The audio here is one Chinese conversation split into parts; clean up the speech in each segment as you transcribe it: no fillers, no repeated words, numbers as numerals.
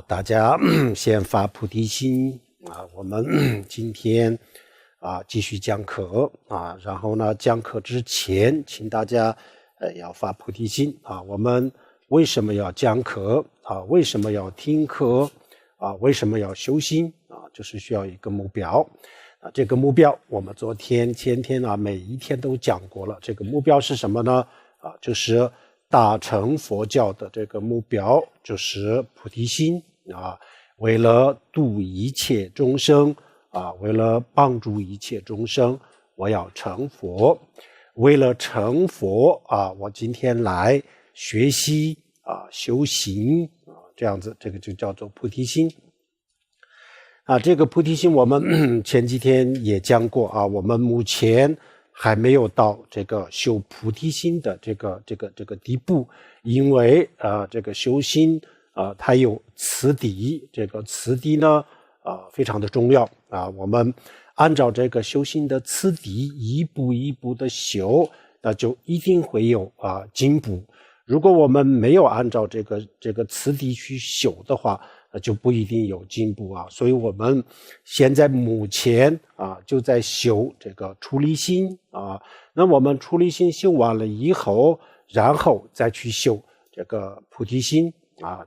大家先发菩提心我们今天继续讲课然后呢讲课之前请大家要发菩提心我们为什么要讲课为什么要听课为什么要修心就是需要一个目标这个目标我们昨天前天每一天都讲过了。这个目标是什么呢就是大乘佛教的这个目标就是菩提心为了度一切众生为了帮助一切众生，我要成佛。为了成佛我今天来学习修行这样子，这个就叫做菩提心这个菩提心我们前几天也讲过我们目前还没有到这个修菩提心的这个地步，因为这个修心它有次第，这个次第呢非常的重要我们按照这个修心的次第一步一步的修，那就一定会有进步。如果我们没有按照这个次第去修的话，就不一定有进步所以我们现在目前就在修这个出离心那我们出离心修完了以后，然后再去修这个菩提心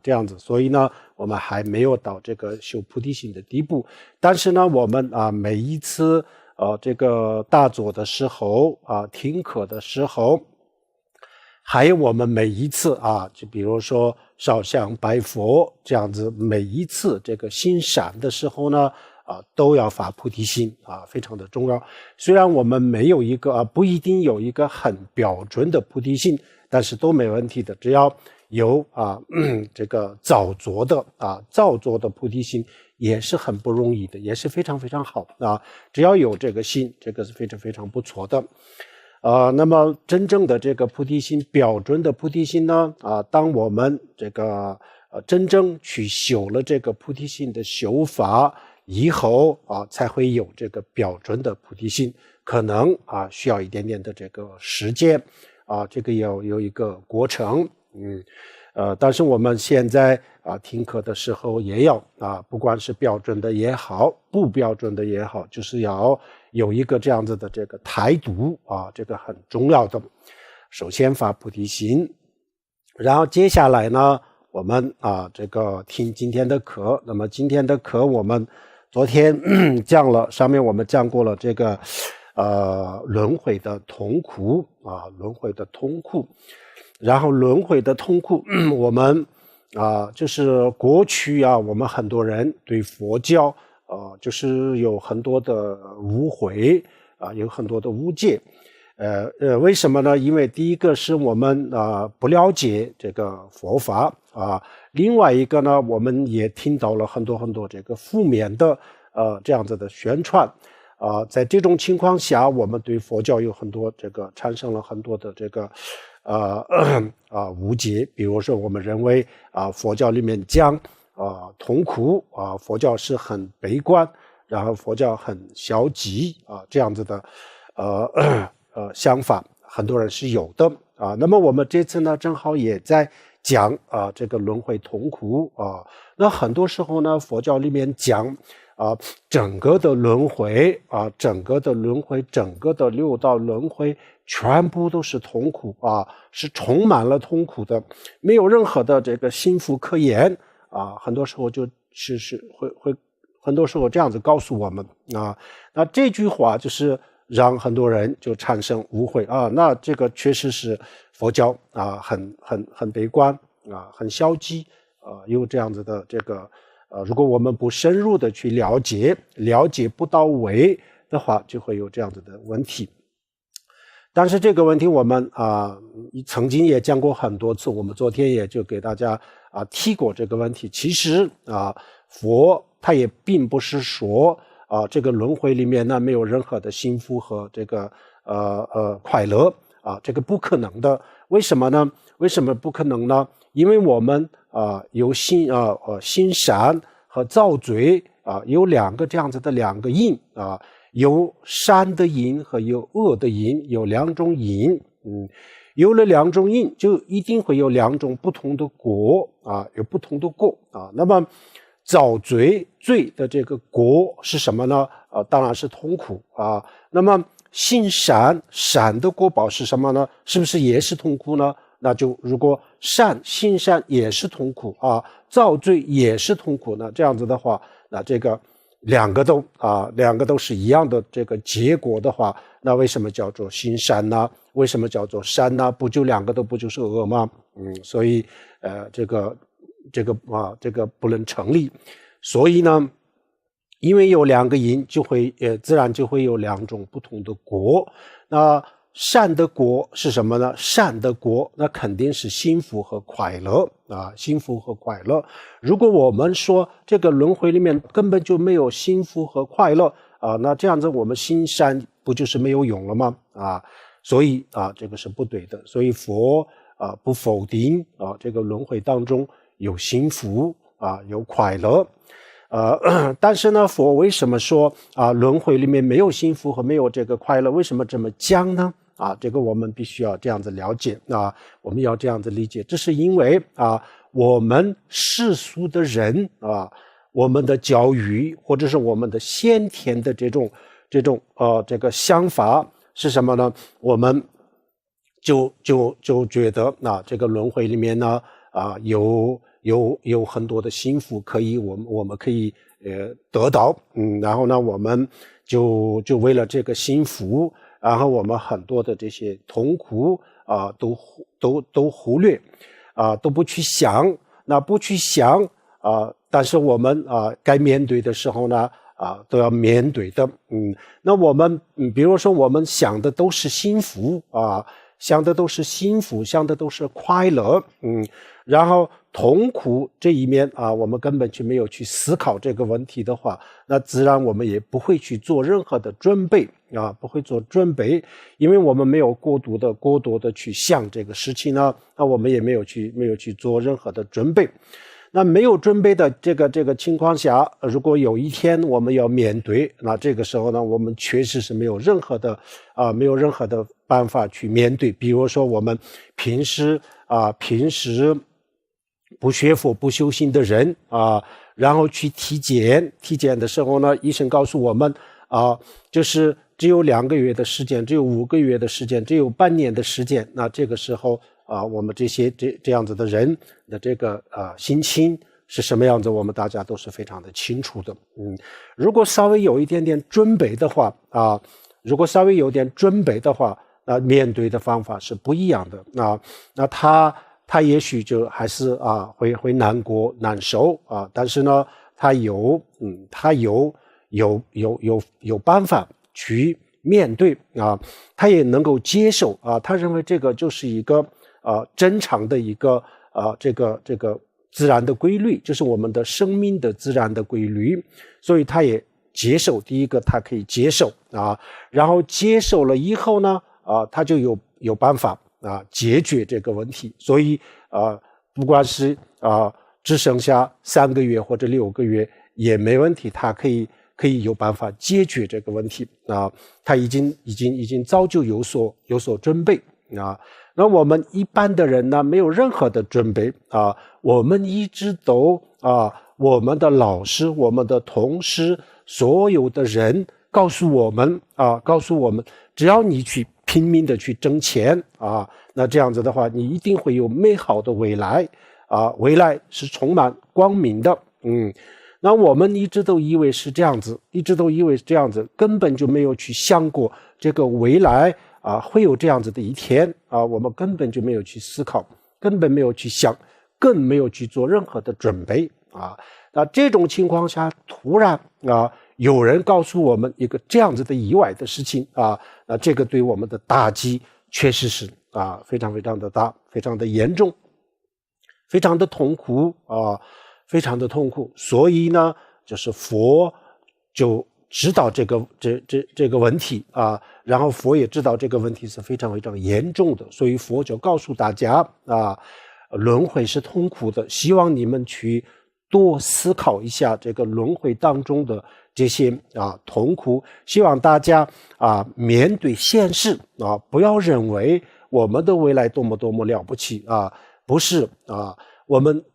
这样子。所以呢我们还没有到这个修菩提心的地步，但是呢我们每一次这个大坐的时候听课的时候，还有我们每一次就比如说烧香拜佛这样子，每一次这个心闪的时候呢都要发菩提心非常的重要。虽然我们没有一个不一定有一个很标准的菩提心，但是都没问题的，只要有这个造作的菩提心也是很不容易的，也是非常非常好只要有这个心，这个是非常非常不错的那么真正的这个菩提心，标准的菩提心呢当我们这个真正去修了这个菩提心的修法以后才会有这个标准的菩提心，可能需要一点点的这个时间这个有一个过程但是我们现在听课的时候也要不管是标准的也好，不标准的也好，就是要有一个这样子的这个态度这个很重要的。首先发菩提心，然后接下来呢我们这个听今天的课。那么今天的课我们昨天讲了，上面我们讲过了这个轮回的痛苦轮回的痛苦。然后轮回的痛苦我们就是过去我们很多人对佛教就是有很多的误会有很多的误解为什么呢？因为第一个是我们不了解这个佛法另外一个呢我们也听到了很多很多这个负面的这样子的宣传在这种情况下，我们对佛教有很多这个产生了很多的这个误解。比如说我们认为佛教里面讲痛苦佛教是很悲观，然后佛教很消极这样子的想法，很多人是有的那么我们这次呢正好也在讲这个轮回痛苦那很多时候呢佛教里面讲整个的轮回整个的轮回，整个的六道轮回全部都是痛苦是充满了痛苦的，没有任何的这个幸福可言很多时候就是会很多时候这样子告诉我们那这句话就是让很多人就产生误会那这个确实是佛教很悲观很消极有这样子的这个如果我们不深入的去了解不到位的话，就会有这样子的问题。但是这个问题我们曾经也讲过很多次，我们昨天也就给大家提过这个问题。其实佛他也并不是说这个轮回里面呢没有任何的幸福和这个快乐这个不可能的。为什么呢？为什么不可能呢？因为我们有心善和造罪有两个这样子的两个因有善的因和有恶的因，有两种因有了两种因，就一定会有两种不同的果啊，有不同的果啊。那么造罪的这个果是什么呢？当然是痛苦啊。那么行善的果报是什么呢？是不是也是痛苦呢？那就如果行善也是痛苦啊，造罪也是痛苦呢，这样子的话，那这个两个都是一样的这个结果的话，那为什么叫做行善呢？为什么叫做善呢？不就两个都不就是恶吗？所以这个不能成立。所以呢，因为有两个因，就会自然就会有两种不同的果。那善的果是什么呢？善的果那肯定是幸福和快乐啊，幸福和快乐。如果我们说这个轮回里面根本就没有幸福和快乐啊，那这样子我们行善不就是没有用了吗？啊，所以这个是不对的。所以佛不否定这个轮回当中有幸福有快乐。但是呢，佛为什么说轮回里面没有幸福和没有这个快乐？为什么这么讲呢？这个我们必须要这样子了解我们要这样子理解。这是因为我们世俗的人我们的教育或者是我们的先天的这个想法是什么呢？我们就觉得这个轮回里面呢有很多的幸福可以我们可以得到，然后呢我们就为了这个幸福，然后我们很多的这些痛苦都忽略都不去想。那不去想但是我们该面对的时候呢都要面对的。那我们比如说我们想的都是幸福想的都是幸福，想的都是快乐然后痛苦这一面我们根本就没有去思考这个问题的话，那自然我们也不会去做任何的准备不会做准备，因为我们没有过多的去想这个事情呢，那我们也没有去做任何的准备。那没有准备的这个情况下，如果有一天我们要面对，那这个时候呢，我们确实是没有任何的办法去面对。比如说我们平时不学佛不修行的人然后去体检的时候呢，医生告诉我们就是只有2个月的时间，只有5个月的时间，只有半年的时间。那这个时候我们这样子的人的这个心情是什么样子，我们大家都是非常的清楚的。如果稍微有一点点准备的话那面对的方法是不一样的那他也许就还是会难过难受但是呢他有办法去面对他也能够接受他认为这个就是一个正常的一个这个自然的规律，就是我们的生命的自然的规律，所以他也接受。第一个他可以接受然后接受了以后呢他就有办法解决这个问题。所以不管是只剩下3个月或者6个月也没问题，他可以有办法解决这个问题他已经早就有所准备那我们一般的人呢，没有任何的准备我们一直都我们的老师我们的同事所有的人告诉我们只要你去拼命的去挣钱那这样子的话你一定会有美好的未来未来是充满光明的那我们一直都以为是这样子根本就没有去想过这个未来会有这样子的一天我们根本就没有去思考，根本没有去想，更没有去做任何的准备那这种情况下突然有人告诉我们一个这样子的意外的事情那这个对我们的打击确实是非常非常的大，非常的严重，非常的痛苦非常的痛苦。所以呢就是佛就知道这个问题然后佛也知道这个问题是非常非常严重的，所以佛就告诉大家轮回是痛苦的，希望你们去多思考一下这个轮回当中的这些痛苦，希望大家面对现实不要认为我们的未来多么多么了不起啊，不是啊。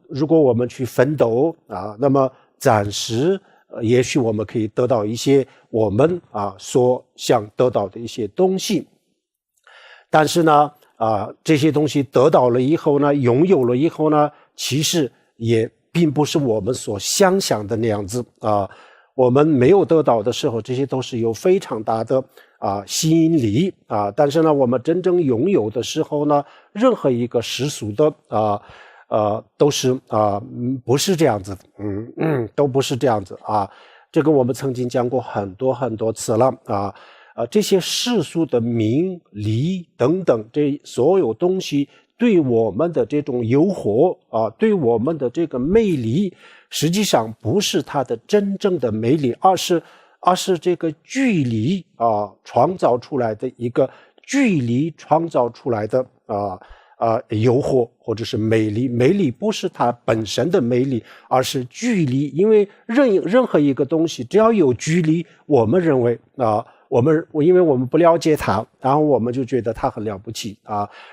如果我们去奋斗啊，那么暂时也许我们可以得到一些我们所想得到的一些东西，但是呢这些东西得到了以后呢，拥有了以后呢，其实也并不是我们所想的那样子啊。我们没有得到的时候，这些都是有非常大的吸引力啊。但是呢，我们真正拥有的时候呢，任何一个世俗的都是不是这样子，都不是这样子啊。这个我们曾经讲过很多很多次了啊。这些世俗的名利等等，这所有东西对我们的这种诱惑对我们的这个魅力，实际上不是它的真正的魅力，而是这个距离创造出来的一个距离创造出来的诱惑或者是魅力。魅力不是它本身的魅力，而是距离。因为任何一个东西只要有距离，我们认为因为我们不了解它，然后我们就觉得它很了不起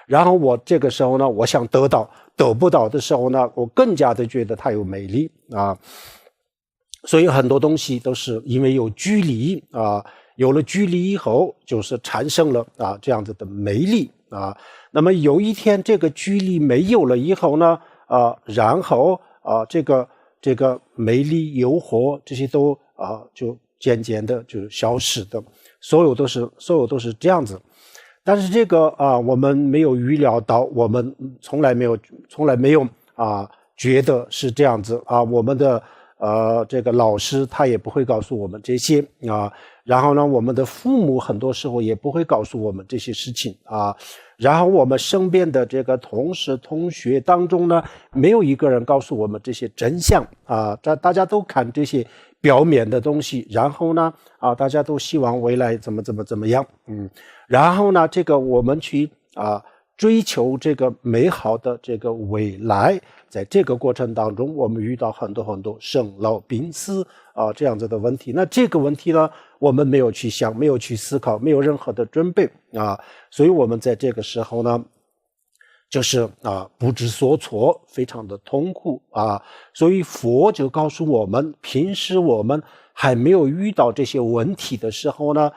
然后我这个时候呢，我想得不到的时候呢，我更加的觉得它有魅力所以很多东西都是因为有距离有了距离以后，就是产生了这样子的魅力那么有一天这个距离没有了以后呢然后这个魅力诱惑这些都就渐渐的就消失的，所有都是这样子。但是这个我们没有预料到，我们从来没有觉得是这样子我们的这个老师他也不会告诉我们这些然后呢，我们的父母很多时候也不会告诉我们这些事情然后我们身边的这个同事同学当中呢，没有一个人告诉我们这些真相大家都看这些表面的东西，然后呢大家都希望未来怎么样然后呢这个我们去追求这个美好的这个未来，在这个过程当中我们遇到很多很多生老病死这样子的问题。那这个问题呢，我们没有去想，没有去思考，没有任何的准备所以我们在这个时候呢，就是不知所措，非常的痛苦所以佛就告诉我们，平时我们还没有遇到这些问题的时候呢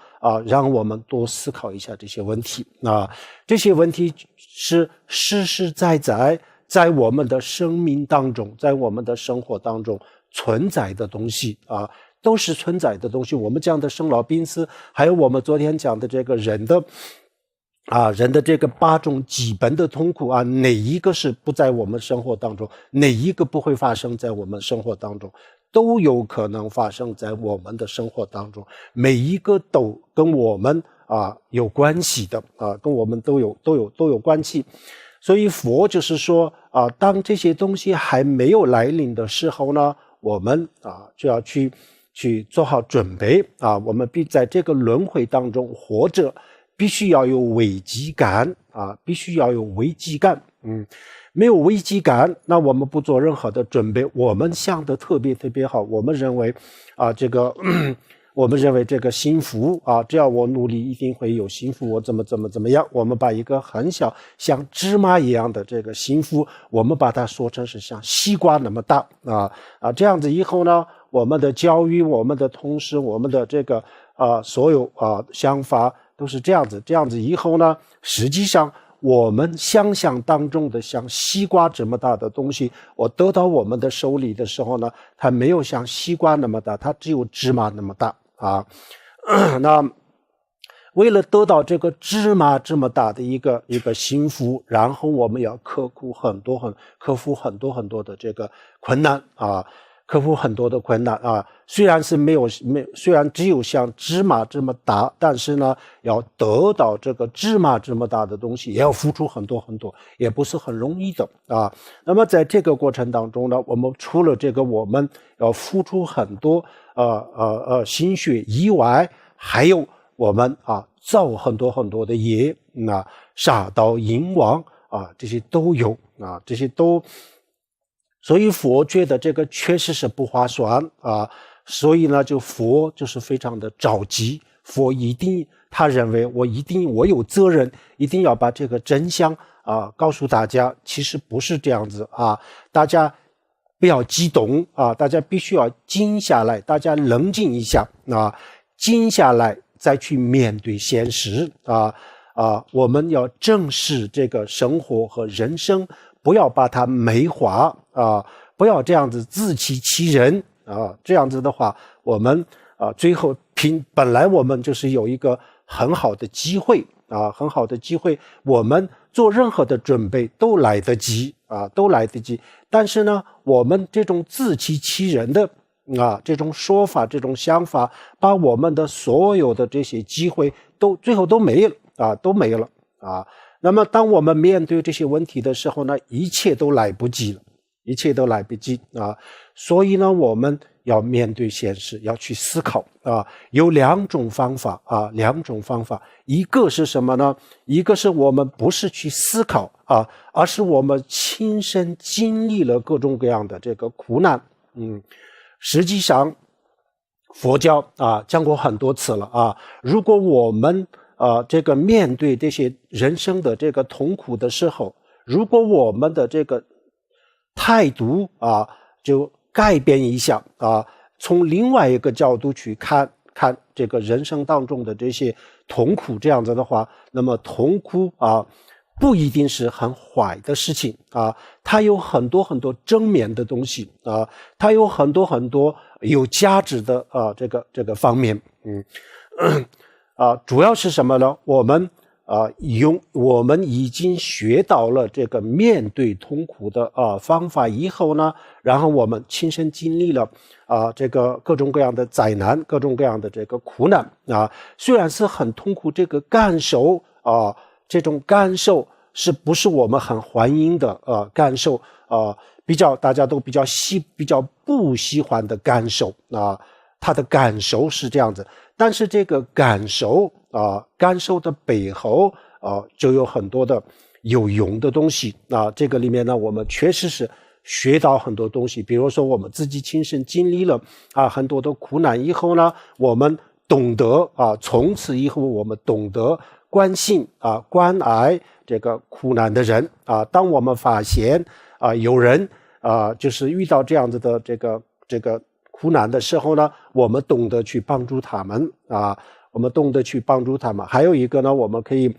让我们多思考一下这些问题这些问题是实实在在在我们的生命当中，在我们的生活当中存在的东西都是存在的东西。我们讲的生老病死，还有我们昨天讲的这个人的这个8种基本的痛苦哪一个是不在我们生活当中，哪一个不会发生在我们生活当中，都有可能发生在我们的生活当中，每一个都跟我们有关系的跟我们都有关系。所以佛就是说当这些东西还没有来临的时候呢，我们就要去做好准备我们在这个轮回当中活着，必须要有危机感必须要有危机感没有危机感，那我们不做任何的准备，我们想的特别特别好，我们认为我们认为这个幸福只要我努力一定会有幸福，我怎么样，我们把一个很小像芝麻一样的这个幸福，我们把它说成是像西瓜那么大这样子以后呢，我们的教育，我们的同事，我们的这个所有想法都是这样子以后呢，实际上我们想象当中的像西瓜这么大的东西，我得到我们的手里的时候呢，它没有像西瓜那么大，它只有芝麻那么大那为了得到这个芝麻这么大的一个幸福，然后我们要克服很多很多的这个困难克服很多的困难虽然只有像芝麻这么大，但是呢，要得到这个芝麻这么大的东西，也要付出很多很多，也不是很容易的那么在这个过程当中呢，我们除了这个我们要付出很多心血以外，还有我们造很多很多的业杀盗淫妄这些都有这些都。所以佛觉得这个确实是不划算所以呢，佛就是非常的着急，佛他认为我有责任，一定要把这个真相告诉大家。其实不是这样子啊，大家不要激动啊，大家必须要静下来，大家冷静一下啊，静下来再去面对现实我们要正视这个生活和人生，不要把它美化不要这样子自欺欺人这样子的话，我们最后本来我们就是有一个很好的机会很好的机会，我们做任何的准备都来得及都来得及。但是呢，我们这种自欺欺人的这种说法，这种想法，把我们的所有的这些机会最后都没了都没了那么当我们面对这些问题的时候呢，一切都来不及了，一切都来不及所以呢，我们要面对现实，要去思考有两种方法一个是什么呢？一个是我们不是去思考而是我们亲身经历了各种各样的这个苦难实际上佛教讲过很多次了如果我们这个面对这些人生的这个痛苦的时候，如果我们的这个态度就改变一下从另外一个角度去看这个人生当中的这些痛苦，这样子的话，那么痛苦不一定是很坏的事情它有很多很多正面的东西它有很多很多有价值的这个方面主要是什么呢？我们已经学到了这个面对痛苦的方法以后呢，然后我们亲身经历了这个各种各样的灾难，各种各样的这个苦难虽然是很痛苦，这个感受这种感受是不是我们很欢迎的感受大家都比较不喜欢的感受他的感受是这样子，但是这个感受的背后就有很多的有用的东西这个里面呢，我们确实是学到很多东西。比如说我们自己亲身经历了很多的苦难以后呢，我们懂得从此以后我们懂得关心关爱这个苦难的人当我们发现有人就是遇到这样子的这个苦难的时候呢，我们懂得去帮助他们还有一个呢，我们可以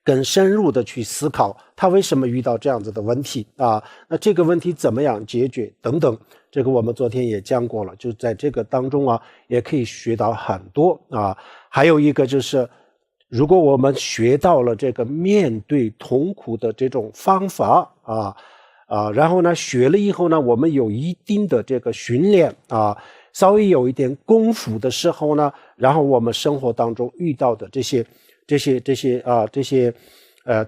更深入的去思考他为什么遇到这样子的问题那这个问题怎么样解决等等，这个我们昨天也讲过了，就在这个当中也可以学到很多还有一个就是如果我们学到了这个面对痛苦的这种方法然后呢学了以后呢，我们有一定的这个训练稍微有一点功夫的时候呢，然后我们生活当中遇到的这些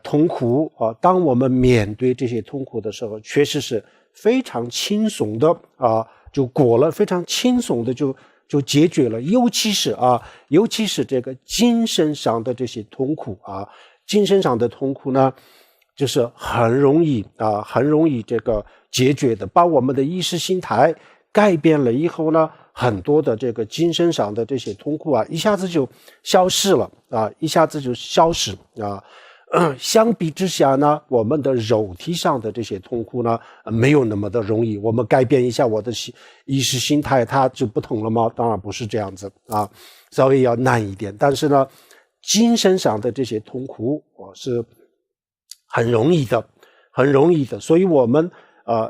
痛苦当我们面对这些痛苦的时候，确实是非常轻松的就过了，非常轻松的就解决了。尤其是这个精神上的这些痛苦精神上的痛苦呢，就是很容易这个解决的。把我们的意识形态改变了以后呢，很多的这个精神上的这些痛苦一下子就消失了相比之下呢，我们的肉体上的这些痛苦呢，没有那么的容易。我们改变一下我的意识形态，它就不同了吗？当然不是这样子稍微要难一点。但是呢，精神上的这些痛苦是很容易的，所以我们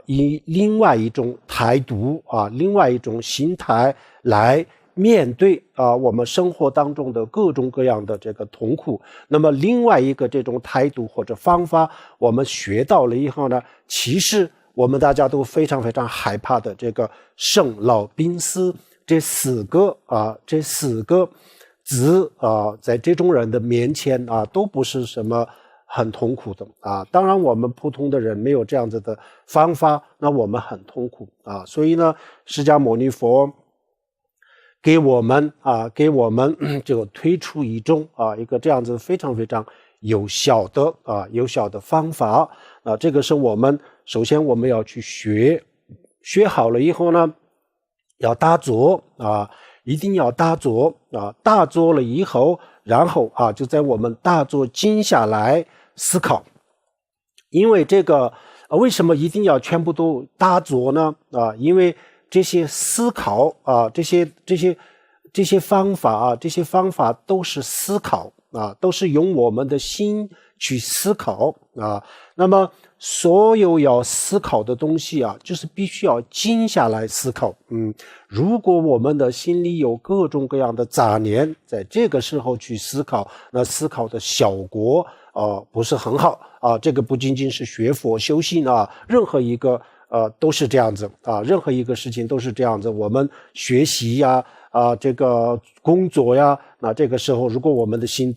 以另外一种态度另外一种心态来面对我们生活当中的各种各样的这个痛苦。那么另外一个这种态度或者方法我们学到了以后呢，其实我们大家都非常非常害怕的这个生老病死这四个字在这种人的面前都不是什么很痛苦的当然我们普通的人没有这样子的方法，那我们很痛苦所以呢，释迦牟尼佛给我们就推出一个这样子非常非常有效的方法这个是我们首先我们要去学好了以后呢，要打坐一定要大坐啊，大坐了以后，然后啊就在我们大坐静下来思考。因为这个为什么一定要全部都大坐呢？啊，因为这些思考啊，这些方法啊，这些方法都是思考啊，都是用我们的心去思考啊。那么所有要思考的东西啊，就是必须要静下来思考。如果我们的心里有各种各样的杂念，在这个时候去思考，那思考的效果不是很好啊。这个不仅仅是学佛修行啊，任何一个都是这样子啊，任何一个事情都是这样子。我们学习呀这个工作呀，那这个时候如果我们的心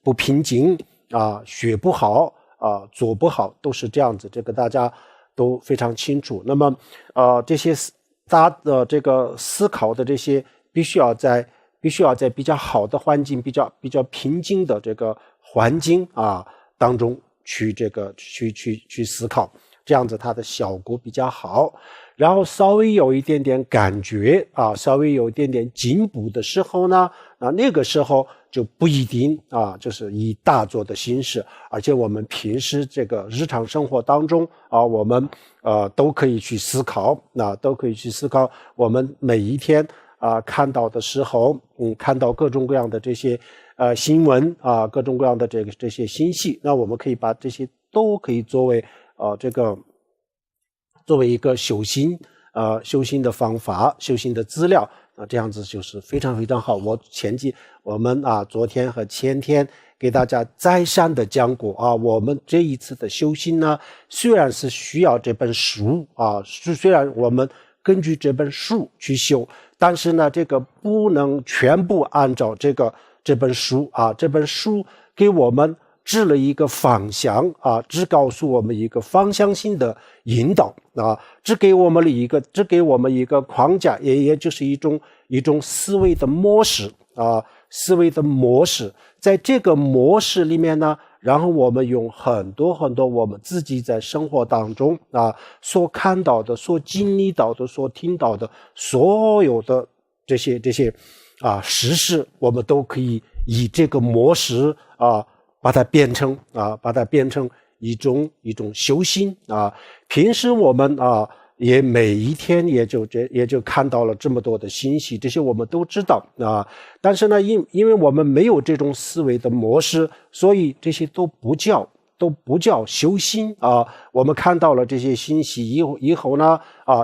不平静啊，学不好啊，做不好，都是这样子，这个大家都非常清楚。那么这些这个思考的这些必须要在比较好的环境，比较平静的这个环境啊当中去思考，这样子它的效果比较好。然后稍微有一点点感觉啊，稍微有一点点进步的时候呢，那个时候就不一定啊，就是以大坐的形式，而且我们平时这个日常生活当中啊，我们都可以去思考，都可以去思考我们每一天看到的时候，看到各种各样的这些新闻啊，各种各样的这些信息，那我们可以把这些都可以作为作为一个修行的方法，修行的资料，这样子就是非常非常好。我们昨天和前天给大家再三的讲过啊，我们这一次的修行呢，虽然是需要这本书啊，虽然我们根据这本书去修，但是呢，这个不能全部按照这本书啊，这本书给我们指了一个方向啊，只告诉我们一个方向性的引导啊，只给我们一个框架，也就是一种思维的模式啊，思维的模式。在这个模式里面呢，然后我们用很多很多我们自己在生活当中所看到的、所经历到的、所听到的所有的这些实事，我们都可以以这个模式把它变成一种修行啊。平时我们也每一天也就看到了这么多的信息，这些我们都知道啊。但是呢，因为我们没有这种思维的模式，所以这些都不叫修心啊。我们看到了这些信息以后呢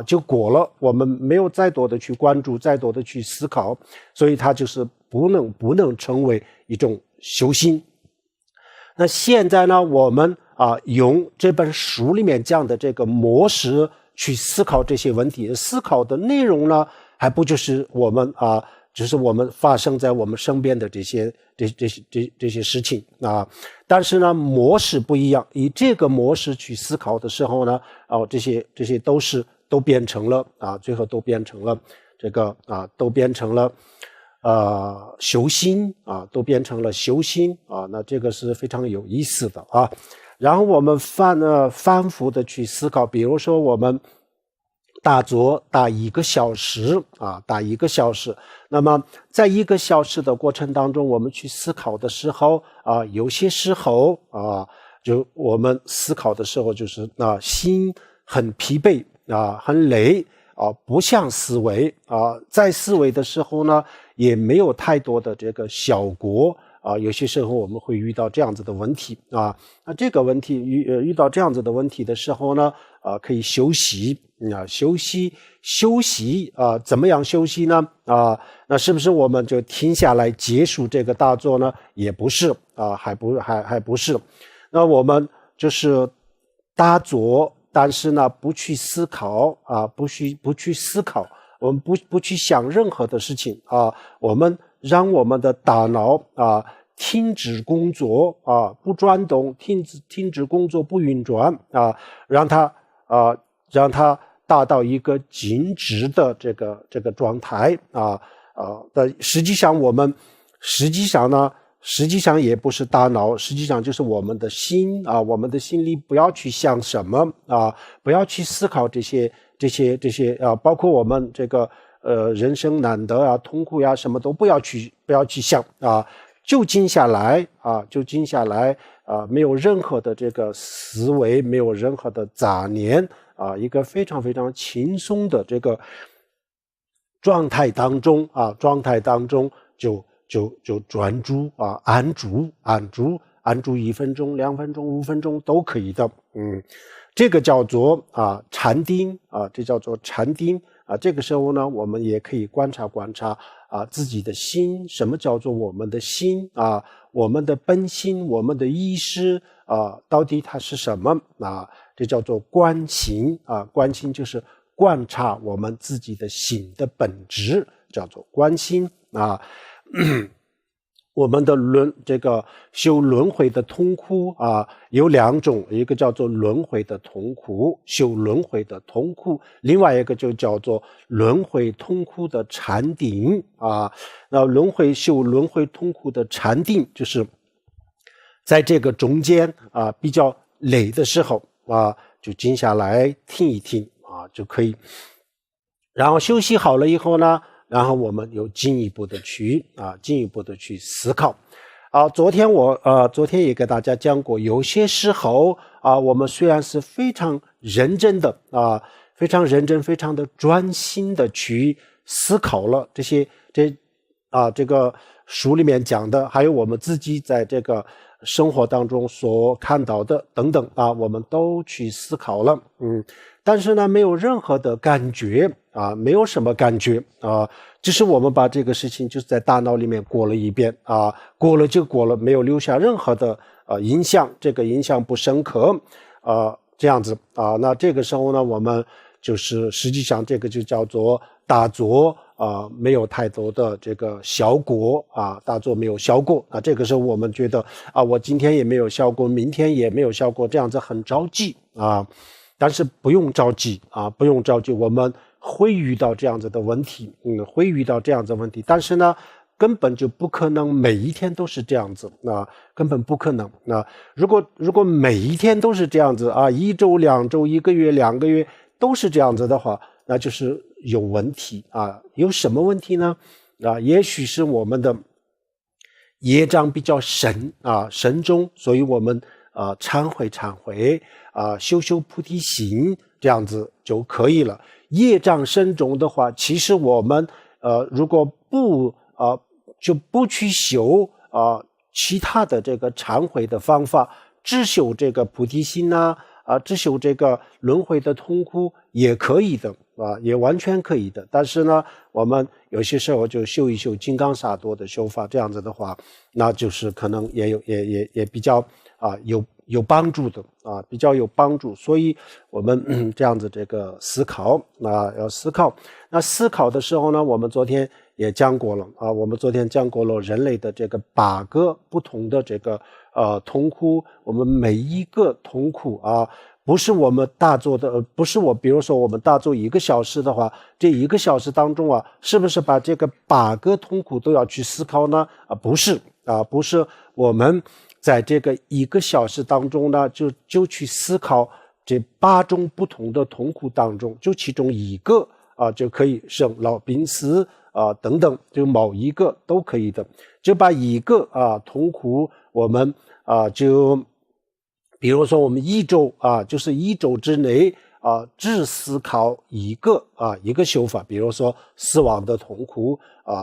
就过了，我们没有再多的去关注，再多的去思考，所以它就是不能成为一种修心。那现在呢，我们用这本书里面讲的这个模式去思考这些问题，思考的内容呢，还不就是我们就是我们发生在我们身边的这些事情啊。但是呢，模式不一样，以这个模式去思考的时候呢，这些都变成了最后都变成了都变成了修心都变成了修心那这个是非常有意思的然后我们反复的去思考，比如说我们打坐打1个小时打1个小时，那么在1个小时的过程当中，我们去思考的时候有些时候就我们思考的时候就是心很疲惫很累不想思维在思维的时候呢，也没有太多的这个效果有些时候我们会遇到这样子的问题那这个问题遇到这样子的问题的时候呢可以休息休息怎么样休息呢那是不是我们就停下来结束这个大坐呢？也不是还不是。那我们就是大坐，但是呢不去思考不去思考，我们不去想任何的事情我们让我们的大脑停止工作不转动，停止工作不运转让它达到一个静止的这个状态实际上也不是大脑，实际上就是我们的心我们的心里不要去想什么不要去思考这些包括我们这个人生难得啊，痛苦呀，什么都不要去想啊，就静下来啊，没有任何的这个思维，没有任何的杂念啊，一个非常非常轻松的这个状态当中就专注啊，安住1分钟、2分钟、5分钟都可以的。这个叫做禅定啊，这叫做禅定啊。这个时候呢，我们也可以观察自己的心，什么叫做我们的心啊？我们的本心，我们的意识啊，到底它是什么啊？这叫做观心啊，观心就是观察我们自己的心的本质，叫做观心啊。我们的修轮回的痛苦啊，有2种，一个叫做轮回的痛苦，修轮回的痛苦，另外一个就叫做轮回痛苦的禅定啊。那修轮回痛苦的禅定，就是在这个中间啊比较累的时候啊，就静下来听一听啊就可以。然后休息好了以后呢，然后我们有进一步的去思考啊。昨天也给大家讲过，有些时候啊，我们虽然是非常认真的啊，非常认真、非常的专心的去思考了这个书里面讲的，还有我们自己在这个生活当中所看到的等等啊，我们都去思考了，但是呢，没有任何的感觉啊，没有什么感觉啊，只是我们把这个事情就是在大脑里面过了一遍啊，过了就过了，没有留下任何的影响，这个影响不深刻这样子啊。那这个时候呢，我们就是实际上这个就叫做打坐没有太多的这个效果啊，打坐没有效果啊。这个时候我们觉得我今天也没有效果，明天也没有效果，这样子很着急啊。但是不用着急啊，不用着急，我们会遇到这样子的问题，但是呢，根本就不可能每一天都是这样子啊，根本不可能啊。如果每一天都是这样子啊，1周、2周、1个月、2个月都是这样子的话，那就是有问题啊。有什么问题呢？也许是我们的业障比较深重，所以我们忏悔修菩提心，这样子就可以了。业障深重的话，其实我们如果就不去修其他的这个忏悔的方法，只修这个菩提心只修这个轮回的痛苦也可以的也完全可以的。但是呢，我们有些时候就修一修金刚萨埵的修法，这样子的话，那就是可能也比较有帮助的比较有帮助。所以我们这样子这个思考要思考。那思考的时候呢，我们昨天也讲过了人类的这个8个不同的这个痛苦。我们每一个痛苦不是我们大做的，比如说我们大做1个小时的话，这1个小时当中是不是把这个8个痛苦都要去思考呢？不是我们在这个1个小时当中呢，就去思考这8种不同的痛苦当中，就其中1个就可以生老病死等等，就某一个都可以的，就把1个痛苦我们就比如说我们1周就是1周之内只思考一个修法，比如说死亡的痛苦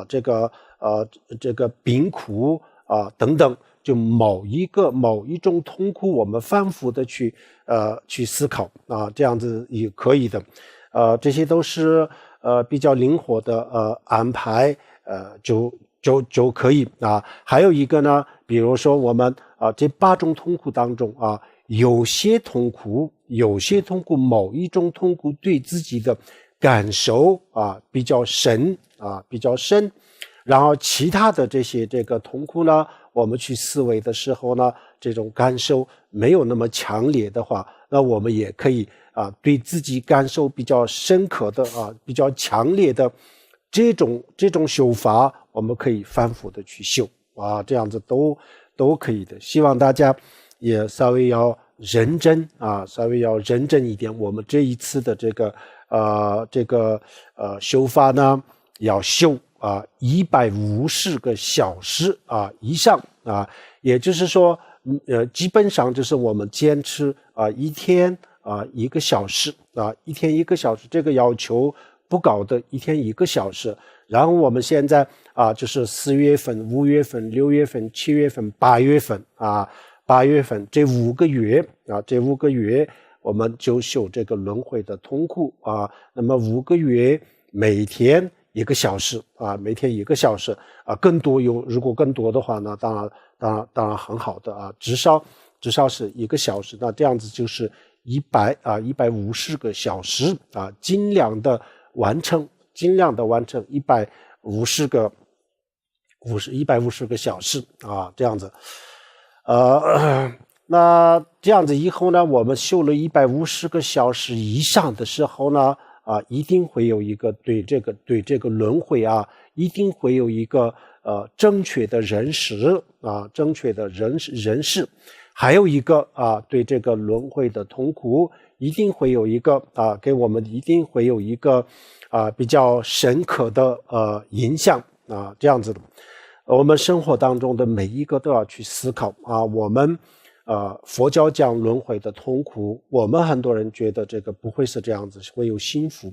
这个病苦等等，就某一种痛苦我们反复的去思考这样子也可以的。这些都是比较灵活的安排就可以还有一个呢，比如说我们这8种痛苦当中有些痛苦某一种痛苦对自己的感受比较深，然后其他的这个痛苦呢，我们去思维的时候呢，这种感受没有那么强烈的话，那我们也可以对自己感受比较深刻的比较强烈的这种修法，我们可以反复的去修这样子都可以的。希望大家也稍微要认真一点。我们这一次的这个修法呢要修150个小时以上也就是说基本上就是我们坚持一天1个小时一天1个小时，这个要求不高的，一天1个小时。然后我们现在就是4月份、5月份、6月份、7月份、8月份8月份这5个月这5个月我们就修这个轮回的痛苦那么5个月每天1个小时每天1个小时更多如果更多的话呢，当然很好的至少是1个小时，那这样子就是150个小时尽量的完成150个小时这样子那这样子以后呢，我们修了150个小时以上的时候呢一定会有一个对这个轮回一定会有一个正确的认识正确的认识，还有一个对这个轮回的痛苦一定会有一个给我们一定会有一个比较深刻的影响这样子的。我们生活当中的每一个都要去思考我们佛教讲轮回的痛苦，我们很多人觉得这个不会是这样子，会有幸福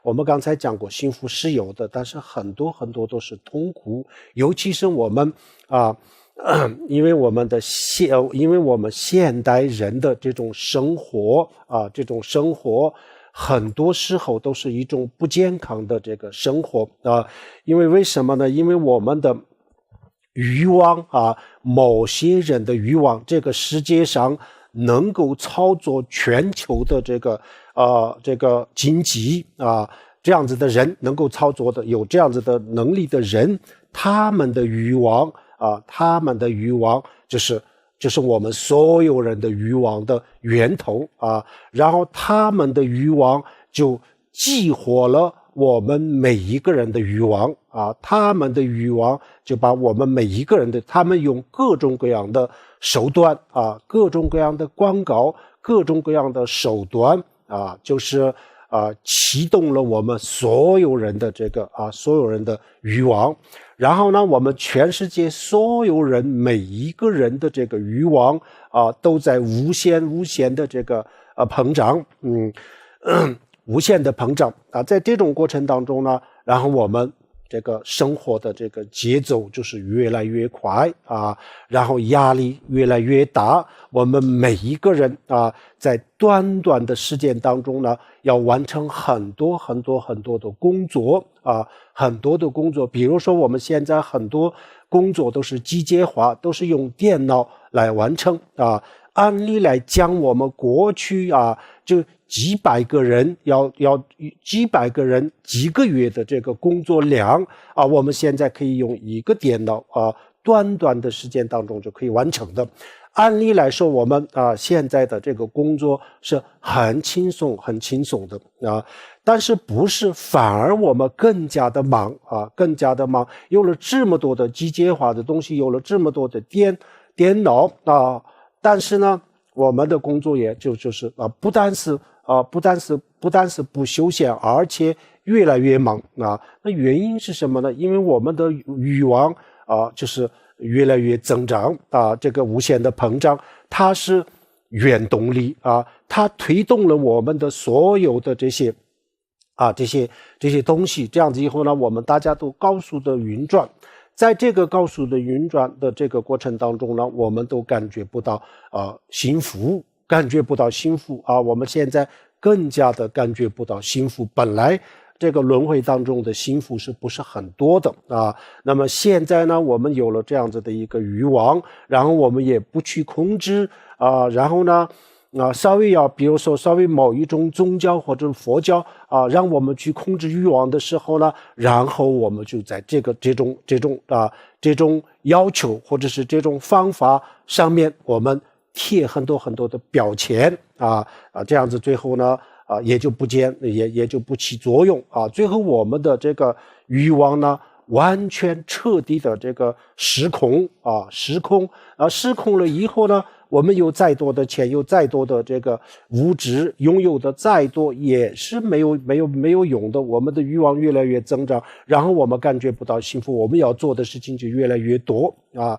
我们刚才讲过幸福是有的，但是很多都是痛苦，尤其是我们因为我们现代人的这种生活很多时候都是一种不健康的这个生活因为为什么呢？因为我们的欲望某些人的欲望，这个世界上能够操作全球的这个经济这样子的人，能够操作的有这样子的能力的人，他们的欲望就是我们所有人的欲望的源头然后他们的欲望就激活了我们每一个人的欲望他们的欲望就把我们每一个人的，他们用各种各样的手段各种各样的广告，各种各样的手段就是启动了我们所有人的这个所有人的欲望。然后呢，我们全世界所有人每一个人的这个欲望都在无限的这个膨胀无限的膨胀在这种过程当中呢，然后我们这个生活的这个节奏就是越来越快然后压力越来越大，我们每一个人在短短的时间当中呢，要完成很多的工作很多的工作，比如说我们现在很多工作都是机械化，都是用电脑来完成按理来讲，我们过去就几百个人几个月的这个工作量我们现在可以用一个电脑短的时间当中就可以完成的。按理来说，我们现在的这个工作是很轻松的但是不是，反而我们更加的忙有了这么多的机械化的东西，有了这么多的电脑但是呢，我们的工作也就是不但是不休闲，而且越来越忙那原因是什么呢？因为我们的欲望就是越来越增长这个无限的膨胀，它是原动力它推动了我们的所有的这些东西，这样子以后呢，我们大家都高速的运转，在这个高速的运转的这个过程当中呢，我们都感觉不到幸福我们现在更加的感觉不到幸福。本来这个轮回当中的幸福是不是很多的那么现在呢，我们有了这样子的一个欲望，然后我们也不去控制然后呢稍微比如说稍微某一种宗教或者佛教让我们去控制欲望的时候呢，然后我们就在这种要求或者是这种方法上面，我们贴很多的标签这样子最后呢也就不起作用最后我们的这个欲望呢完全彻底的这个失控了以后呢，我们有再多的钱，有再多的这个物质，拥有的再多也是没有用的。我们的欲望越来越增长，然后我们感觉不到幸福，我们要做的事情就越来越多啊。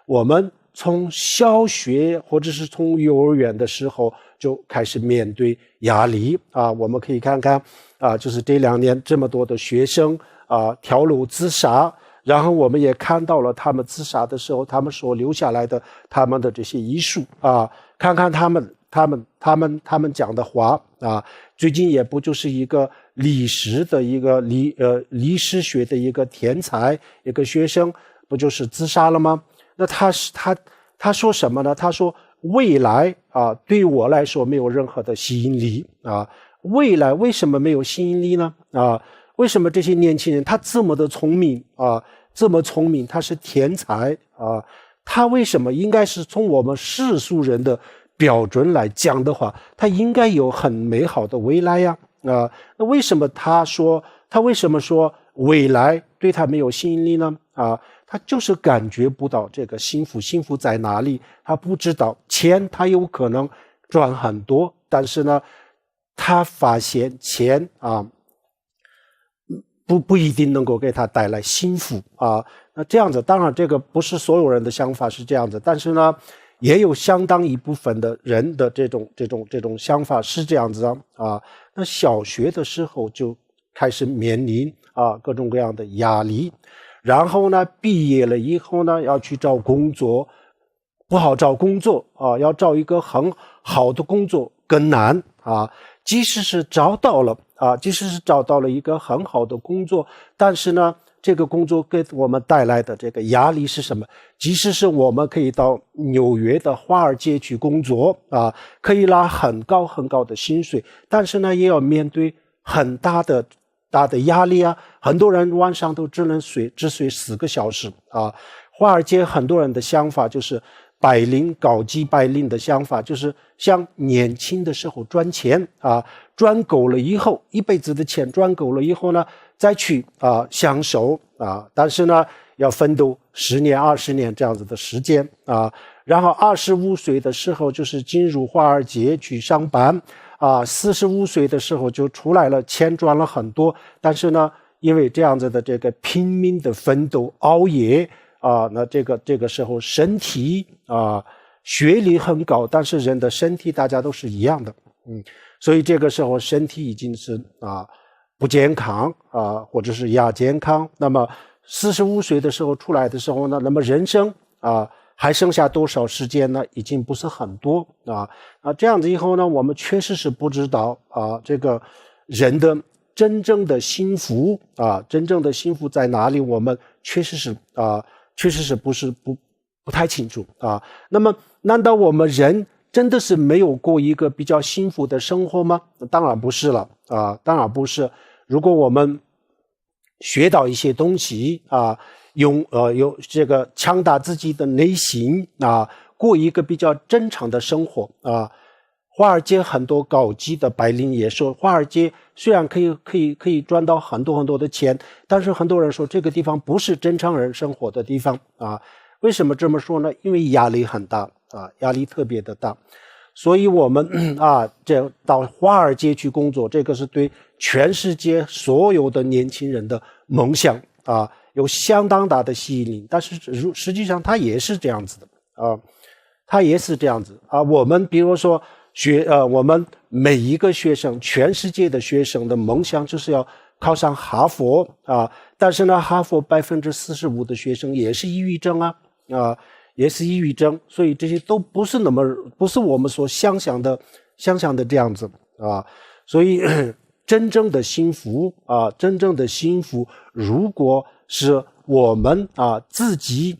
我们从小学或者是从幼儿园的时候就开始面对压力啊。我们可以看看啊，就是这2年这么多的学生啊跳楼自杀。然后我们也看到了他们自杀的时候，他们所留下来的他们的这些遗书啊，看看他们讲的话啊。最近也不就是一个历史的一个历史学的一个天才一个学生，不就是自杀了吗？那他说什么呢？他说未来啊，对我来说没有任何的吸引力啊。未来为什么没有吸引力呢？啊？为什么这些年轻人他这么的聪明啊，这么聪明，他是天才啊，他为什么应该是从我们世俗人的标准来讲的话，他应该有很美好的未来呀啊？那为什么他为什么说未来对他没有吸引力呢？啊，他就是感觉不到这个幸福在哪里，他不知道钱他有可能赚很多，但是呢，他发现钱啊。不一定能够给他带来幸福啊。那这样子，当然这个不是所有人的想法是这样子，但是呢，也有相当一部分的人的这种想法是这样子啊。那小学的时候就开始面临啊各种各样的压力，然后呢，毕业了以后呢，要去找工作，不好找工作啊，要找一个很好的工作更难啊。即使是找到了一个很好的工作，但是呢，这个工作给我们带来的这个压力是什么？即使是我们可以到纽约的华尔街去工作啊，可以拿很高的薪水，但是呢，也要面对很大的压力啊。很多人晚上都只睡4个小时啊。华尔街很多人的想法就是高级白领的想法就是像年轻的时候赚钱啊，赚够了以后，一辈子的钱赚够了以后呢，再去享受啊，但是呢，要奋斗10年、20年这样子的时间啊，然后25岁的时候就是进入华尔街去上班啊，45岁的时候就出来了，钱赚了很多，但是呢，因为这样子的这个拼命的奋斗、熬夜。啊，那这个时候身体啊，学历很高，但是人的身体大家都是一样的，所以这个时候身体已经是不健康啊，或者是亚健康。那么45岁的时候出来的时候呢，那么人生啊还剩下多少时间呢？已经不是很多啊。这样子以后呢，我们确实是不知道啊，这个人的真正的幸福啊，真正的幸福在哪里？我们确实是不太清楚啊。那么难道我们人真的是没有过一个比较幸福的生活吗？当然不是了啊，当然不是。如果我们学到一些东西啊，有这个强大自己的内心啊，过一个比较正常的生活啊。华尔街很多高级的白领也说，华尔街虽然可以赚到很多的钱，但是很多人说这个地方不是正常人生活的地方啊。为什么这么说呢？因为压力很大啊，压力特别的大。所以我们这到华尔街去工作，这个是对全世界所有的年轻人的梦想啊，有相当大的吸引力。但是实际上它也是这样子的啊，它也是这样子啊。我们比如说我们每一个学生，全世界的学生的梦想就是要考上哈佛啊，但是呢，哈佛45%的学生也是抑郁症也是抑郁症，所以这些都不是我们所想象的这样子啊。所以真正的幸福如果是我们自己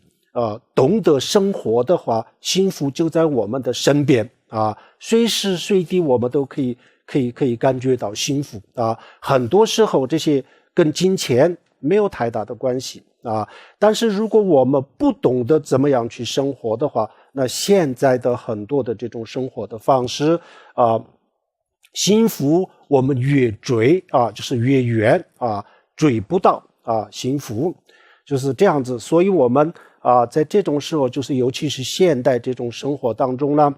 懂得生活的话，幸福就在我们的身边啊，随时随地我们都可以感觉到幸福啊。很多时候这些跟金钱没有太大的关系啊，但是如果我们不懂得怎么样去生活的话，那现在的很多的这种生活的方式幸福我们越追就是越远追不到幸福就是这样子。所以我们在这种时候，就是尤其是现代这种生活当中呢，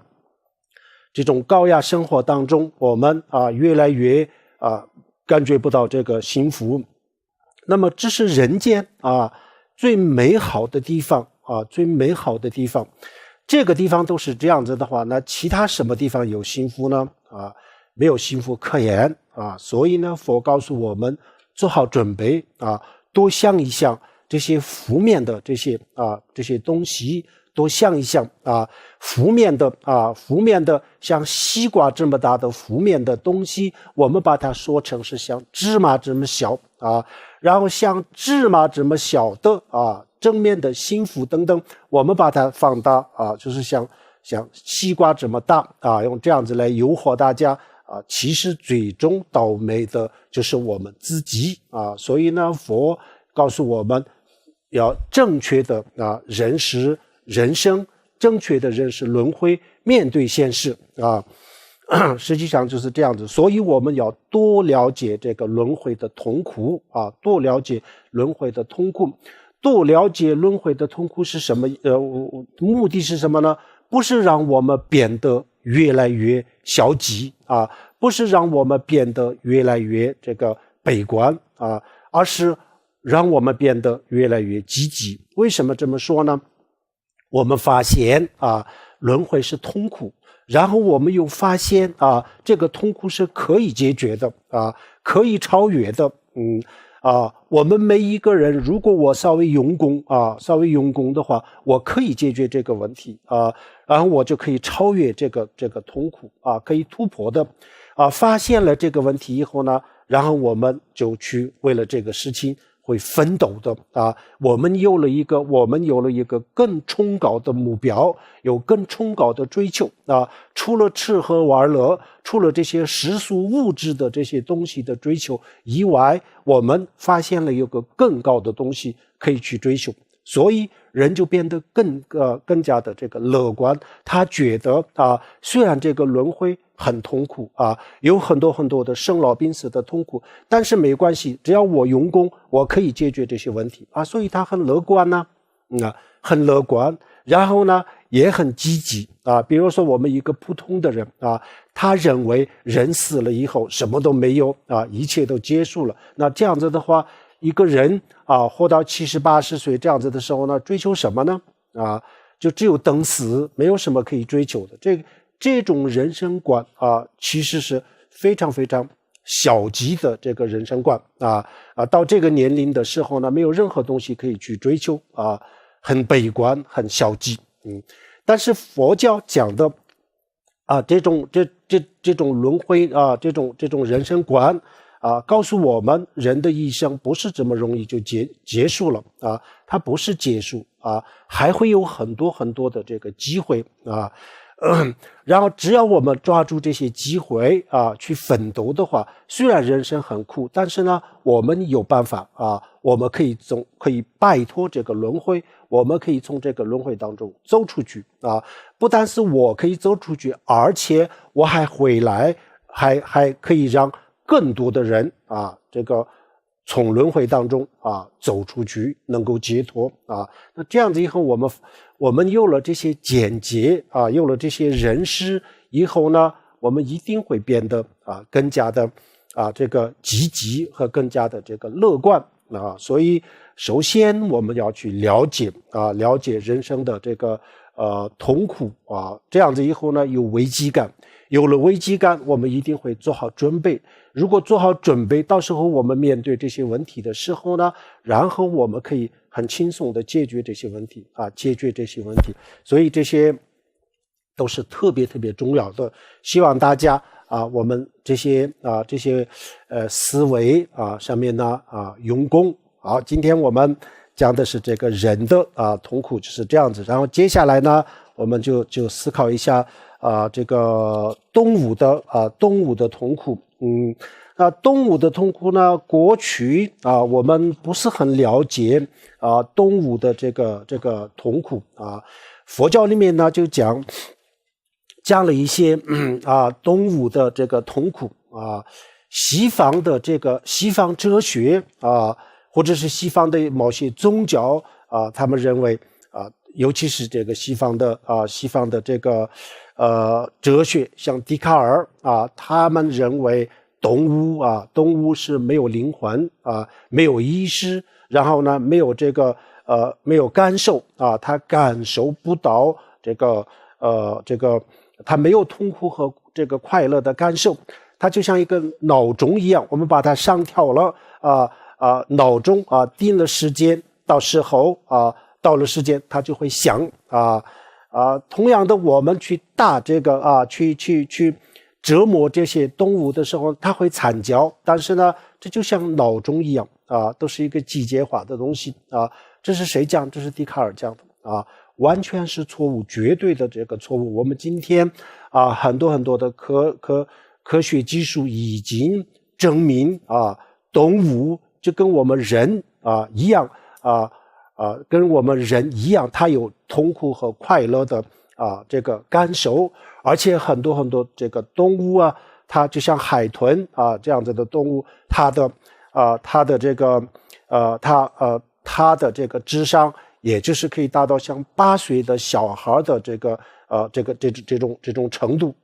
这种高压生活当中，我们越来越感觉不到这个幸福。那么这是人间最美好的地方最美好的地方。这个地方都是这样子的话，那其他什么地方有幸福呢？没有幸福可言所以呢，佛告诉我们做好准备多想一想这些负面的这些东西，多想一想负面的像西瓜这么大的负面的东西，我们把它说成是像芝麻这么小然后像芝麻这么小的正面的幸福等等，我们把它放大就是像西瓜这么大用这样子来诱惑大家其实最终倒霉的就是我们自己所以呢，佛告诉我们要正确的认识人生，正确的认识轮回，面对现实实际上就是这样子。所以我们要多了解这个轮回的痛苦多了解轮回的痛苦。多了解轮回的痛苦是什么目的是什么呢？不是让我们变得越来越消极不是让我们变得越来越这个悲观而是让我们变得越来越积极。为什么这么说呢？我们发现轮回是痛苦，然后我们又发现这个痛苦是可以解决的可以超越的我们每一个人，如果我稍微用功的话，我可以解决这个问题然后我就可以超越这个痛苦可以突破的发现了这个问题以后呢，然后我们就去为了这个事情会奋斗的我们有了一个更崇高的目标，有更崇高的追求除了吃喝玩乐，除了这些世俗物质的这些东西的追求以外，我们发现了有个更高的东西可以去追求，所以人就变得更加的这个乐观。他觉得虽然这个轮回很痛苦有很多很多的生老病死的痛苦，但是没关系，只要我用功，我可以解决这些问题所以他很乐观很乐观，然后呢也很积极比如说我们一个普通的人他认为人死了以后什么都没有一切都结束了。那这样子的话，一个人活到70、80岁这样子的时候呢，追求什么呢就只有等死，没有什么可以追求的。这种人生观其实是非常非常消极的这个人生观到这个年龄的时候呢，没有任何东西可以去追求很悲观，很消极但是佛教讲的这种轮回这种人生观告诉我们人的一生不是这么容易就结束了它不是结束还会有很多很多的这个机会然后只要我们抓住这些机会去奋斗的话，虽然人生很苦，但是呢我们有办法我们可以摆脱这个轮回，我们可以从这个轮回当中走出去不但是我可以走出去，而且我还回来还可以让更多的人这个从轮回当中走出去，能够解脱那这样子以后，我们有了这些见解有了这些认识以后呢，我们一定会变得更加的这个积极和更加的这个乐观所以首先我们要去了解人生的这个痛苦这样子以后呢，有危机感，有了危机感，我们一定会做好准备。如果做好准备，到时候我们面对这些问题的时候呢，然后我们可以很轻松的解决这些问题所以这些都是特别特别重要的。希望大家我们这些思维上面呢用功。好，今天我们讲的是这个人的痛苦就是这样子。然后接下来呢，我们就思考一下这个动物的痛苦。动物的痛苦呢，过去我们不是很了解动物的这个痛苦佛教里面呢就讲了一些动物的这个痛苦西方哲学或者是西方的某些宗教他们认为尤其是这个西方的这个哲学，像笛卡尔他们认为动物是没有灵魂没有意识，然后呢没有这个没有感受他感受不到这个他没有痛苦和这个快乐的感受，它就像一个闹钟一样，我们把它上调了闹钟定了时间，到了时间它就会响同样的，我们去打这个去折磨这些动物的时候，它会惨叫，但是呢，这就像闹钟一样都是一个机械化的东西这是谁讲？这是笛卡尔讲的完全是错误，绝对的这个错误。我们今天很多的科学技术已经证明动物就跟我们人一样跟我们人一样，它有痛苦和快乐的这个感受，而且很多这个动物它就像海豚这样子的动物，它的这个智商，也就是可以达到像8岁的小孩的这种程度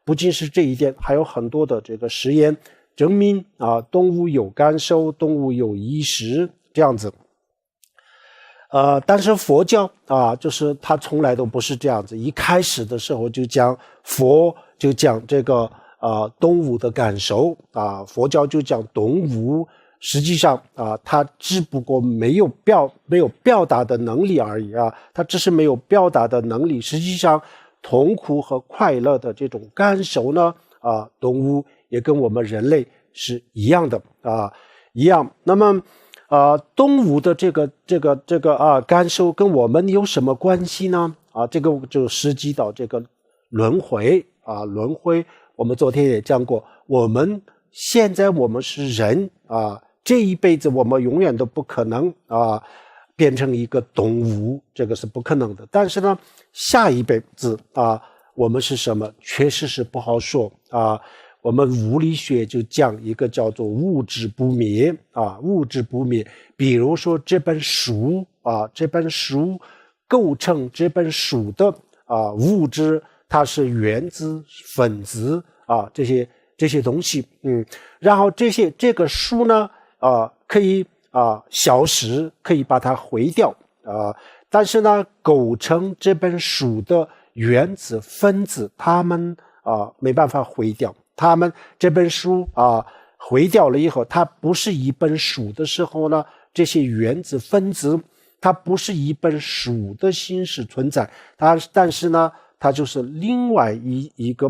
不仅是这一点，还有很多的这个实验证明动物有感受，动物有意识这样子。但是佛教就是它从来都不是这样子，一开始的时候就讲这个动物的感受佛教就讲动物实际上它只不过没有表达的能力而已它只是没有表达的能力，实际上痛苦和快乐的这种感受呢动物也跟我们人类是一样的一样。那么动物的这个感受跟我们有什么关系呢这个就涉及到这个轮回轮回我们昨天也讲过，现在我们是人这一辈子我们永远都不可能变成一个动物，这个是不可能的。但是呢下一辈子我们是什么确实是不好说我们物理学就讲一个叫做物质不灭物质不灭。比如说这本书构成这本书的物质，它是原子分子这些东西然后这个书呢可以消失，可以把它毁掉但是呢构成这本书的原子分子它们没办法毁掉，他们这本书毁掉了以后，它不是一本书的时候呢，这些原子分子它不是一本书的形式存在，但是呢它就是另外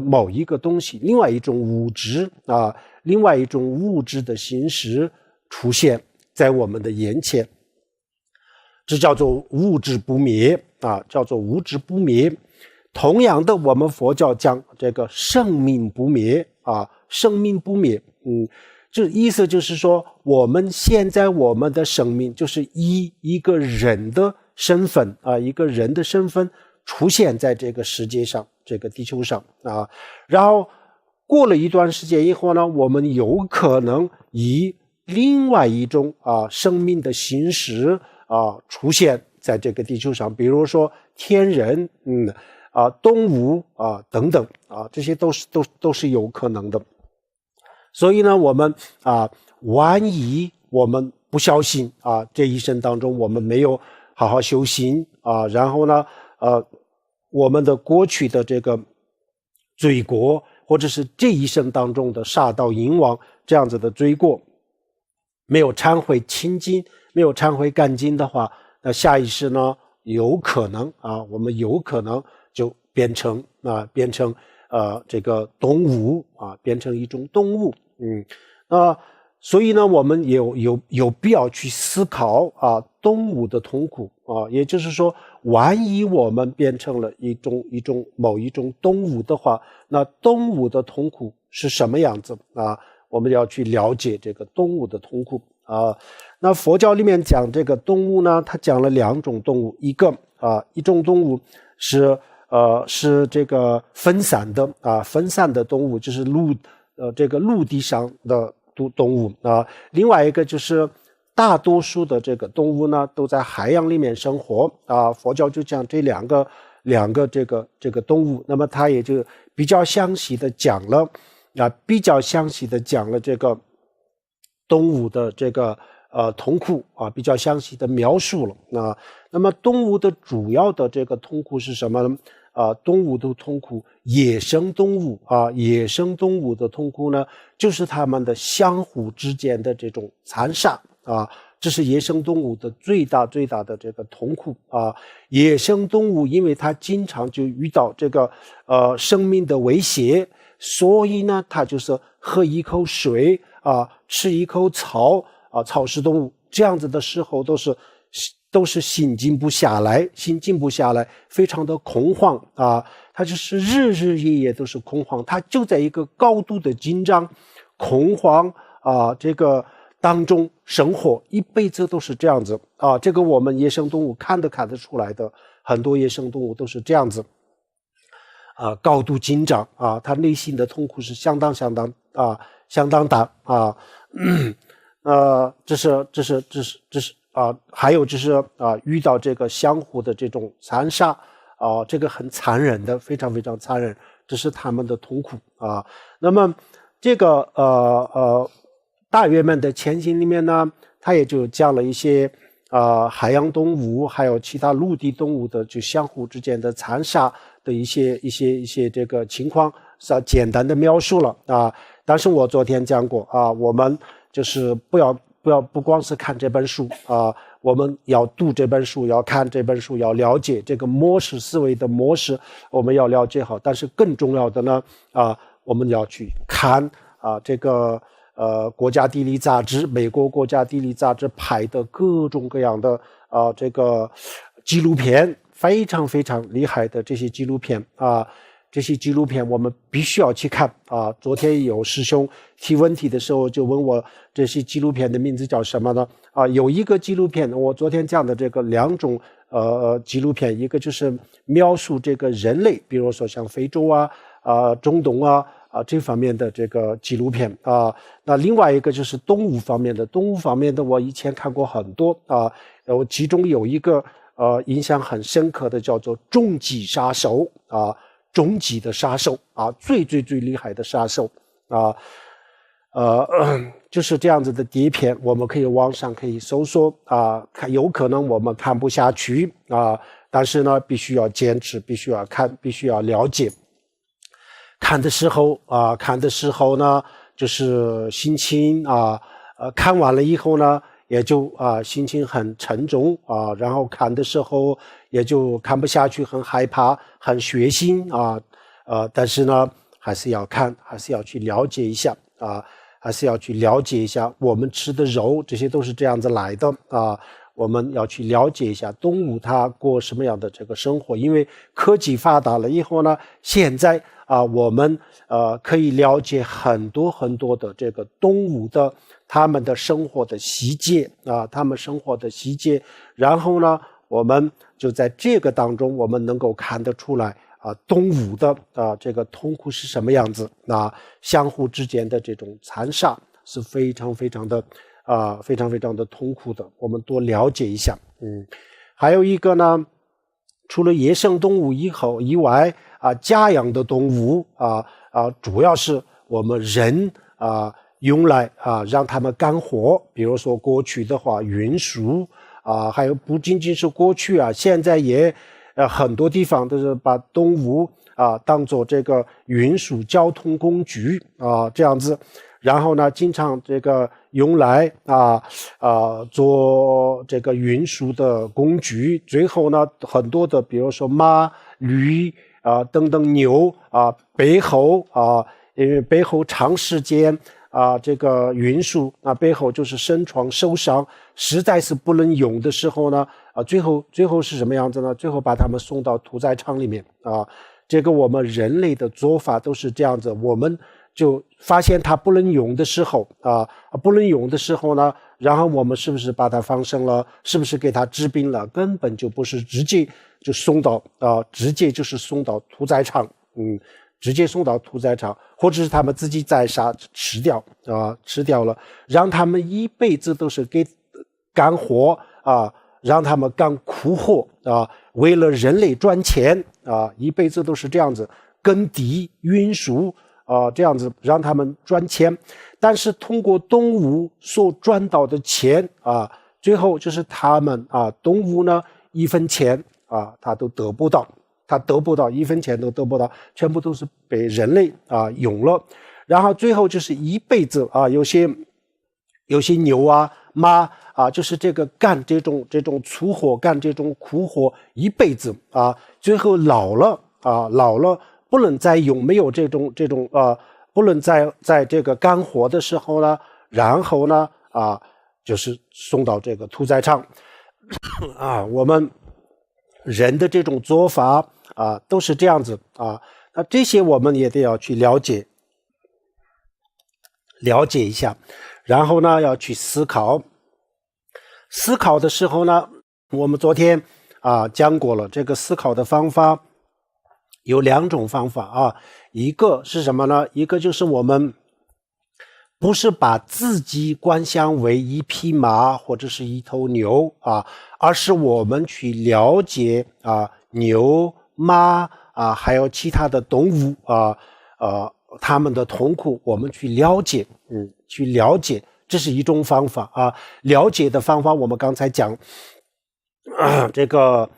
某一个东西，另外一种物质另外一种物质的形式出现在我们的眼前，这叫做物质不灭叫做物质不灭。同样的，我们佛教讲这个生命不灭生命不灭这意思就是说，我们现在我们的生命就是一个人的身份一个人的身份出现在这个世界上，这个地球上然后过了一段时间以后呢，我们有可能以另外一种生命的形式出现在这个地球上，比如说天人动物等等这些都是有可能的。所以呢我们万一我们不小心这一生当中我们没有好好修行然后呢我们的过去的这个罪过，或者是这一生当中的杀盗淫妄这样子的罪过没有忏悔清净，没有忏悔干净的话，那下一世呢有可能我们有可能就变成这个动物变成一种动物所以呢我们有必要去思考动物的痛苦也就是说，万一我们变成了某一种动物的话，那动物的痛苦是什么样子我们要去了解这个动物的痛苦那佛教里面讲这个动物呢，它讲了2种动物，一种动物是这个分散的动物，就是这个陆地上的动物另外一个就是大多数的这个动物呢都在海洋里面生活啊。佛教就讲这两个这个动物，那么它也就比较详细的讲了这个动物的这个痛苦啊，比较详细的描述了啊。那么动物的主要的这个痛苦是什么呢？动物的痛苦，野生动物的痛苦呢，就是它们的相互之间的这种残杀啊，这是野生动物的最大的这个痛苦啊。野生动物因为它经常就遇到这个生命的威胁，所以呢，它就是喝一口水啊，吃一口草啊，草食动物这样子的时候都是心静不下来，非常的恐慌啊！他就是日夜都是恐慌，他就在一个高度的紧张、恐慌啊这个当中生活，一辈子都是这样子啊。这个我们野生动物看得出来的，很多野生动物都是这样子啊，高度紧张啊，他内心的痛苦是相当大啊。这是还有就是遇到这个相互的这种残杀啊，这个很残忍的，非常非常残忍，这是他们的痛苦啊。那么这个大圆满的前行里面呢，它也就讲了一些海洋动物还有其他陆地动物的就相互之间的残杀的一些这个情况，是简单的描述了啊。但是我昨天讲过啊，我们就是不光是看这本书啊，我们要读这本书，要看这本书，要了解这个思维的模式，我们要了解好。但是更重要的呢我们要去看这个国家地理杂志，美国国家地理杂志拍的各种各样的这个纪录片，非常非常厉害的这些纪录片啊。这些纪录片我们必须要去看啊！昨天有师兄提问题的时候就问我这些纪录片的名字叫什么呢？有一个纪录片，我昨天讲的这个两种纪录片，一个就是描述这个人类，比如说像非洲中东这方面的这个纪录片啊。那另外一个就是动物方面的，我以前看过很多其中有一个印象很深刻的叫做终极杀手终极的杀手最厉害的杀手就是这样子的碟片，我们可以网上可以搜索有可能我们看不下去但是呢必须要坚持，必须要看，必须要了解。看的时候呢就是心情看完了以后呢也就心情很沉重然后看的时候也就看不下去，很害怕，很血腥但是呢还是要看，还是要去了解一下我们吃的肉，这些都是这样子来的我们要去了解一下动物它过什么样的这个生活。因为科技发达了以后呢，现在我们可以了解很多的这个动物的他们的生活的细节然后呢我们就在这个当中我们能够看得出来动物的这个痛苦是什么样子相互之间的这种残杀是非常非常的痛苦的，我们多了解一下。还有一个呢，除了野生动物以外家养的动物主要是我们人用来让他们干活，比如说过去的话运输还有不仅仅是过去现在也很多地方都是把动物当做这个运输交通工具这样子，然后呢经常这个用来做这个运输的工具。最后呢很多的比如说马、驴等等牛背后因为背后长时间这个运输背后就是身创受伤，实在是不能用的时候呢最后是什么样子呢？最后把他们送到屠宰场里面这个我们人类的做法都是这样子，我们就发现它不能用的时候呢，然后我们是不是把它放生了，是不是给它治病了？根本就不是，直接就是送到屠宰场或者是他们自己宰杀吃掉了，让他们一辈子都是干活啊，让他们干苦活啊，为了人类赚钱啊，一辈子都是这样子耕地运输啊，这样子让他们赚钱。但是通过动物所赚到的钱啊，最后就是他们啊，动物呢1分钱啊，他都得不到，他得不到1分钱都得不到，全部都是被人类啊用了。然后最后就是一辈子啊，有些牛啊马啊，就是这个干这种粗活，干这种苦活一辈子啊，最后老了不能再用，没有这种不能在这个干活的时候呢，然后呢啊，就是送到这个屠宰场啊。我们人的这种做法啊，都是这样子啊。那这些我们也得要去了解一下，然后呢要去思考的时候呢，我们昨天啊讲过了，这个思考的方法有2种方法啊。一个是什么呢？一个就是我们不是把自己观想为一匹马或者是一头牛啊，而是我们去了解啊牛马啊还有其他的动物啊他们的痛苦，我们去了解这是一种方法啊。了解的方法我们刚才讲这个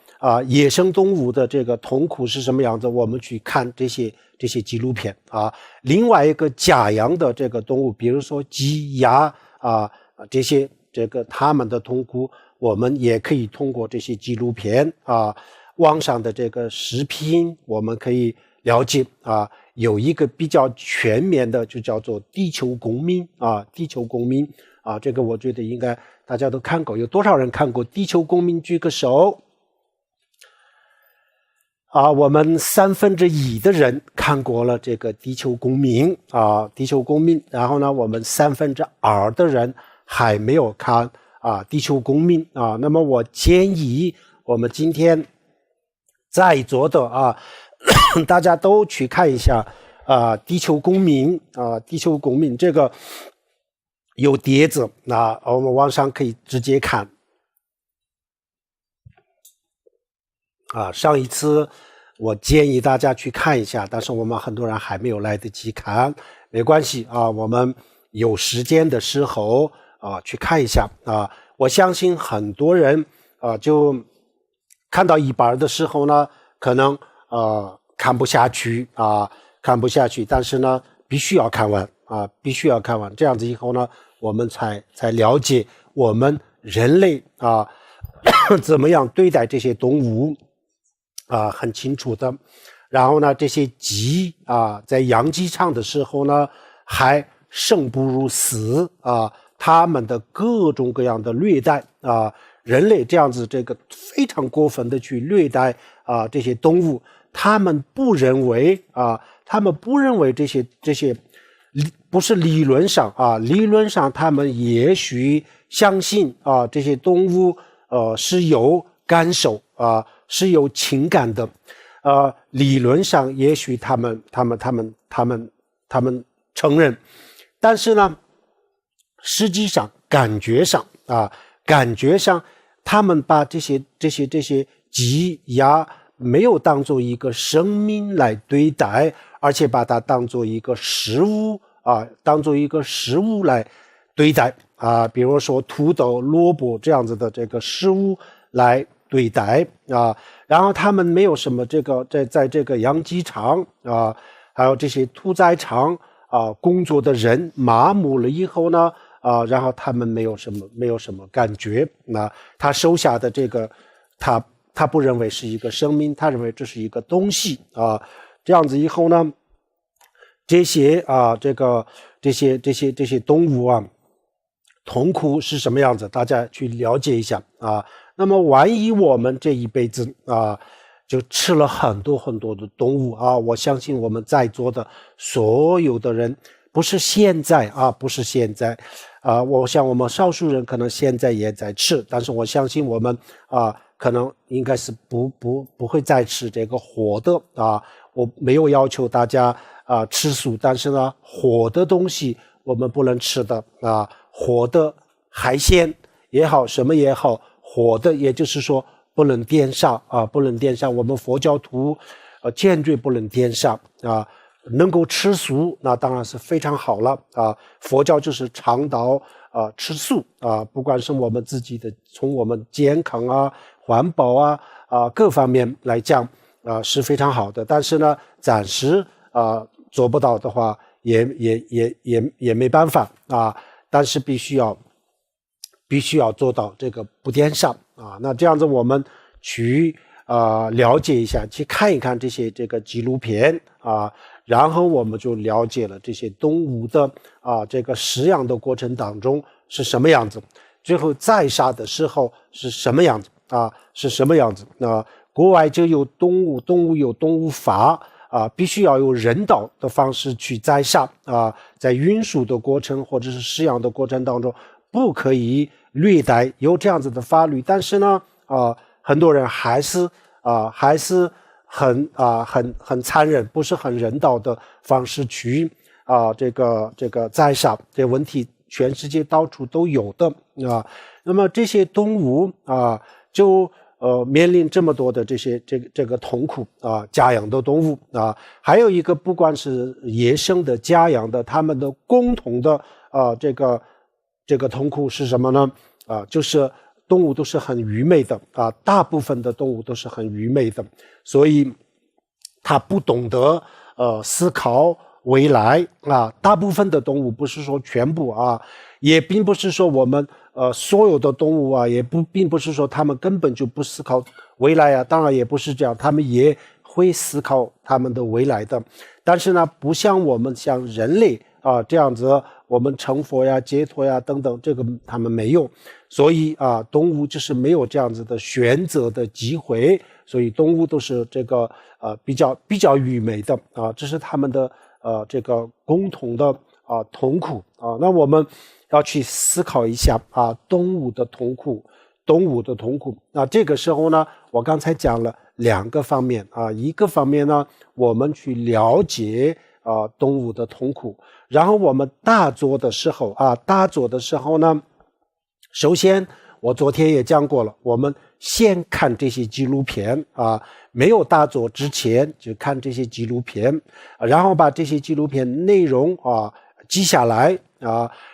野生动物的这个痛苦是什么样子，我们去看这些纪录片啊。另外一个家养的这个动物，比如说鸡鸭啊这个他们的痛苦，我们也可以通过这些纪录片啊网上的这个视频，我们可以了解啊。有一个比较全面的，就叫做地球公民啊，这个我觉得应该大家都看过。有多少人看过地球公民？举个手啊。我们1/3的人看过了这个地球公民啊，然后呢我们2/3的人还没有看啊地球公民啊。那么我建议我们今天在座的啊大家都去看一下地球公民这个有碟子，那我们网上可以直接看啊。上一次我建议大家去看一下，但是我们很多人还没有来得及看，没关系啊，我们有时间的时候去看一下啊。我相信很多人就看到一半的时候呢，可能看不下去，但是呢必须要看完，这样子以后呢我们才了解我们人类怎么样对待这些动物很清楚的。然后呢这些鸡在养鸡场的时候呢还生不如死他们的各种各样的虐待人类这样子这个非常过分的去虐待这些动物，他们不认为这些不是理论上他们也许相信这些动物是有感受是有情感的理论上也许他们承认，但是呢实际上感觉上他们把这些鸡鸭没有当作一个生命来对待，而且把它当作一个食物来对待比如说土豆萝卜这样子的这个食物来对待然后他们没有什么这个在这个养鸡场还有这些屠宰场工作的人麻木了以后呢然后他们没有什么感觉他手下的这个他不认为是一个生命，他认为这是一个东西这样子以后呢这些动物痛苦是什么样子，大家去了解一下那么万一我们这一辈子就吃了很多很多的动物我相信我们在座的所有的人不是现在我想我们少数人可能现在也在吃，但是我相信我们可能应该是不会再吃这个活的我没有要求大家吃素，但是呢活的东西我们不能吃的活的海鲜也好，什么也好，火的，也就是说不能颠煞啊，不能颠煞。我们佛教徒坚决不能颠煞啊。能够吃素，那当然是非常好了啊。佛教就是倡导吃素啊，不管是我们自己的，从我们健康啊、环保啊各方面来讲是非常好的。但是呢，暂时做不到的话，也没办法啊。但是必须要做到这个不颠煞啊。那这样子我们去了解一下，去看一看这个纪录片啊。然后我们就了解了这些动物的这个饲养的过程当中是什么样子，最后宰杀的时候是什么样子是什么样子。国外就有动物有动物法必须要用人道的方式去宰杀在运输的过程或者是饲养的过程当中不可以虐待，有这样子的法律。但是呢很多人还是很残忍，不是很人道的方式去这个宰杀，这问题全世界到处都有的那么这些动物就面临这么多的这个痛苦家养的动物还有一个不管是野生的家养的，他们的共同的这个痛苦是什么呢就是动物都是很愚昧的大部分的动物都是很愚昧的，所以它不懂得思考未来大部分的动物，不是说全部也并不是说我们所有的动物也并不是说他们根本就不思考未来当然也不是这样，他们也会思考他们的未来的。但是呢，不像我们像人类这样子，我们成佛解脱等等，这个他们没有。所以动物就是没有这样子的选择的机会，所以动物都是这个比较愚昧的这是他们的这个共同的痛苦那我们要去思考一下动物的痛苦。那这个时候呢，我刚才讲了2个方面一个方面呢，我们去了解动物的痛苦，然后我们大作的时候呢，首先我昨天也讲过了，我们先看这些纪录片没有大作之前就看这些纪录片然后把这些纪录片内容记下来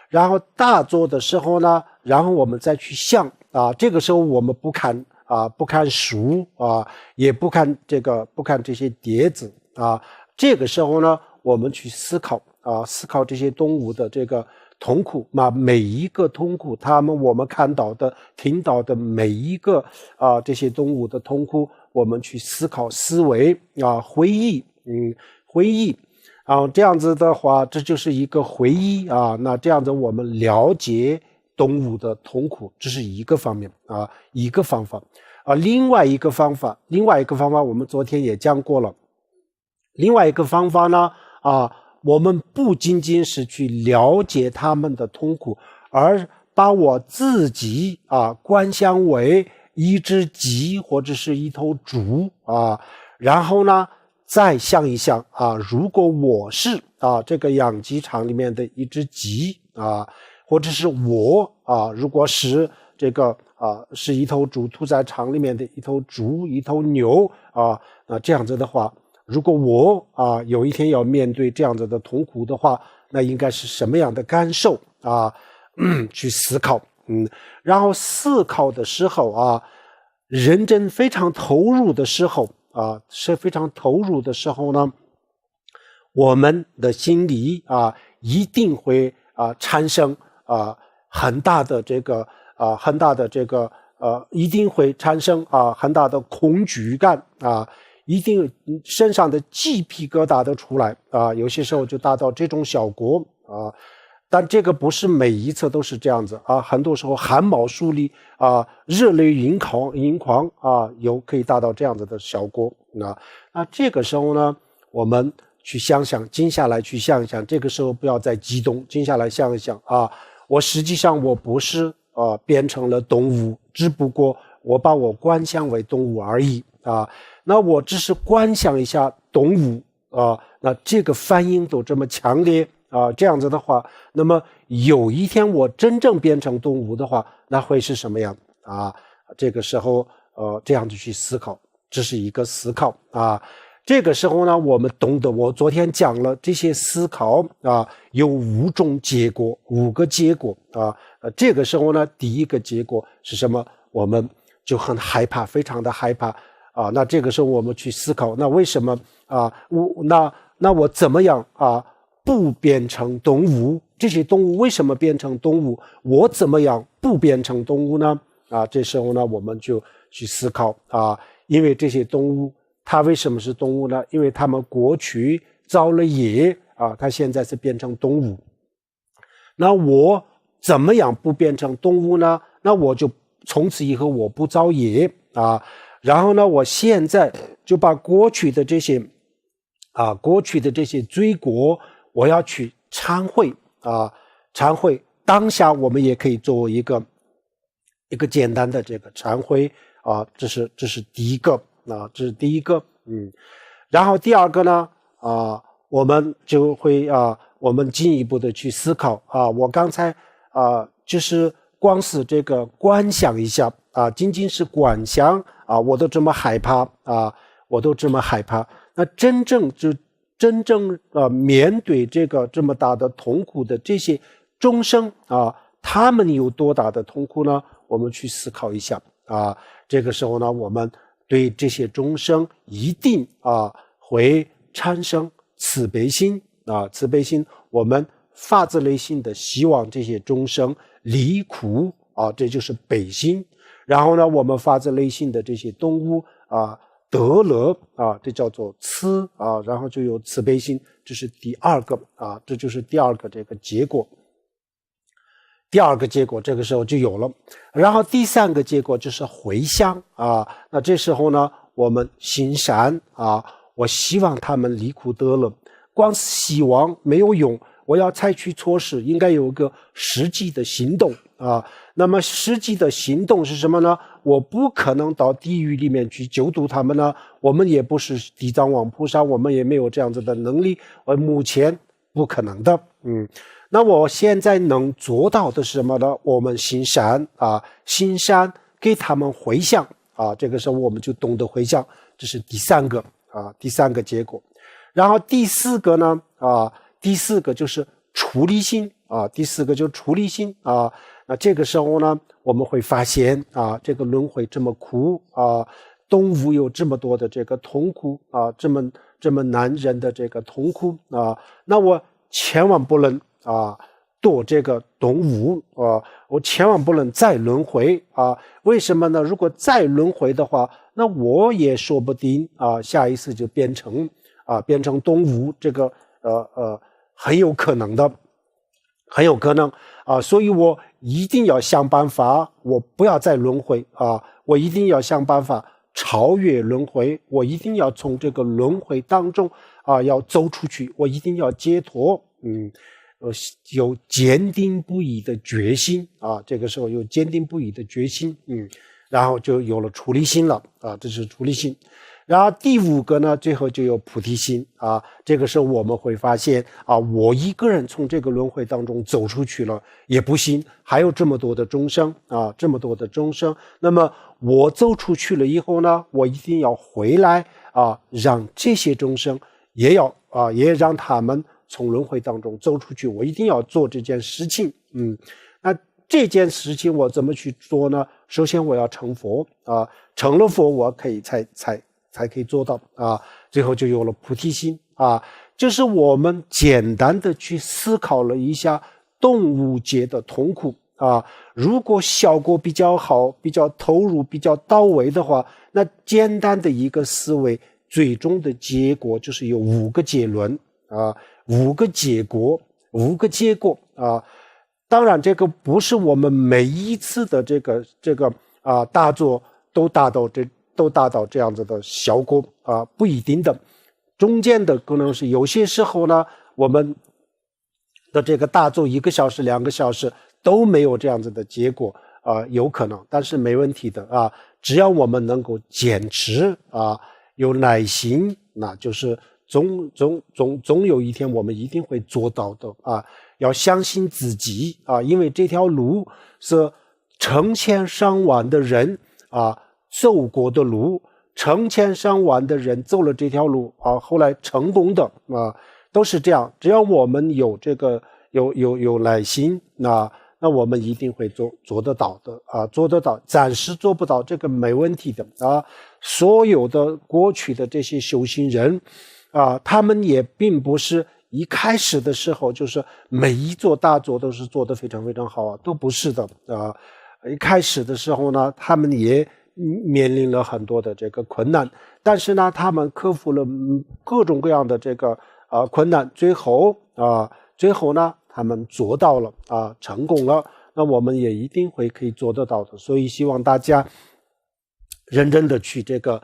然后大作的时候呢，然后我们再去想这个时候我们不看书也不看这些碟子这个时候呢，我们去思考这些动物的这个痛苦每一个痛苦，我们看到的听到的每一个这些动物的痛苦，我们去思考思维回忆这样子的话，这就是一个回忆那这样子我们了解动物的痛苦，这是一个方面一个方法另外一个方法我们昨天也讲过了。另外一个方法呢我们不仅仅是去了解他们的痛苦，而把我自己观想为一只鸡或者是一头猪然后呢再想一想如果我是这个养鸡场里面的一只鸡或者是我如果是这个是一头猪，屠宰场里面的一头猪一头牛那这样子的话，如果我有一天要面对这样子的痛苦的话，那应该是什么样的感受去思考然后思考的时候认真非常投入的时候是非常投入的时候呢，我们的心里一定会产生很大的这个一定会产生很大的恐惧感一定身上的鸡皮疙瘩都出来有些时候就达到这种效果但这个不是每一次都是这样子很多时候汗毛竖立热泪盈眶可以达到这样子的效果那这个时候呢，我们去想想，静下来去想一想，这个时候不要再激动，静下来想一想我实际上我不是变成了动物，只不过我把我观想为动物而已那我只是观想一下动物那这个反应都这么强烈这样子的话，那么有一天我真正变成动物的话，那会是什么样这个时候这样子去思考，这是一个思考这个时候呢，我们懂得我昨天讲了这些思考有5种结果，5个结果这个时候呢，第一个结果是什么？我们就很害怕，非常的害怕那这个时候我们去思考，那为什么那我怎么样不变成动物？这些动物为什么变成动物？我怎么样不变成动物呢？这时候呢，我们就去思考因为这些动物它为什么是动物呢？因为它们过去造了业它现在是变成动物。那我怎么样不变成动物呢？那我就从此以后我不造业然后呢，我现在就把过去的这些罪过，我要去忏悔忏悔。当下我们也可以做一个简单的这个忏悔这是第一个这是第一个然后第二个呢我们就会我们进一步的去思考我刚才就是光是这个观想一下仅仅是观想我都这么害怕我都这么害怕。那真正面对这个这么大的痛苦的这些众生他们有多大的痛苦呢？我们去思考一下这个时候呢，我们对这些众生一定会产生慈悲心慈悲心，我们发自内心的希望这些众生离苦这就是悲心。然后呢，我们发自内心的这些动物得乐这叫做慈然后就有慈悲心，这是第二个这就是第二个这个结果。第二个结果这个时候就有了。然后第三个结果就是回向那这时候呢，我们行善我希望他们离苦得乐。光是希望没有用，我要采取措施，应该有一个实际的行动那么实际的行动是什么呢？我不可能到地狱里面去救度他们呢，我们也不是地藏王菩萨，我们也没有这样子的能力，目前不可能的那我现在能做到的是什么呢？我们行善行善给他们回向这个时候我们就懂得回向，这是第三个结果。然后第四个呢第四个就是出离心第四个就是出离心那这个时候呢，我们会发现这个轮回这么苦动物有这么多的这个痛苦这么难忍的这个痛苦那我千万不能堕这个动物我千万不能再轮回为什么呢？如果再轮回的话，那我也说不定下一次就变成动物，这个很有可能的，很有可能所以我一定要想办法，我不要再轮回我一定要想办法超越轮回，我一定要从这个轮回当中要走出去，我一定要解脱有坚定不移的决心这个时候有坚定不移的决心然后就有了出离心了这是出离心。然后第五个呢，最后就有菩提心这个时候我们会发现我一个人从这个轮回当中走出去了也不行，还有这么多的众生这么多的众生，那么我走出去了以后呢，我一定要回来让这些众生也让他们从轮回当中走出去，我一定要做这件事情那这件事情我怎么去做呢？首先我要成佛成了佛我可以才可以做到最后就有了菩提心就是我们简单的去思考了一下动物界的痛苦如果效果比较好，比较投入，比较到位的话，那简单的一个思维最终的结果就是有5个结论5个结果当然这个不是我们每一次的这个大作都达到这样子的效果不一定的，中间的可能是有些时候呢，我们的这个大作1个小时2个小时都没有这样子的结果有可能，但是没问题的只要我们能够坚持有耐心，那就是总有一天我们一定会做到的啊！要相信自己啊，因为这条路是成千上万的人啊走过的路，成千上万的人走了这条路啊，后来成功的啊，都是这样。只要我们有这个有耐心，那我们一定会做得到的啊，做得到。暂时做不到这个没问题的啊。所有的过去的这些修行人啊，他们也并不是一开始的时候就是每一座大座都是做得非常非常好啊，都不是的啊。一开始的时候呢，他们也面临了很多的这个困难，但是呢，他们克服了各种各样的这个困难，最后呢，他们做到了啊，成功了。那我们也一定可以做得到的。所以希望大家认真的去这个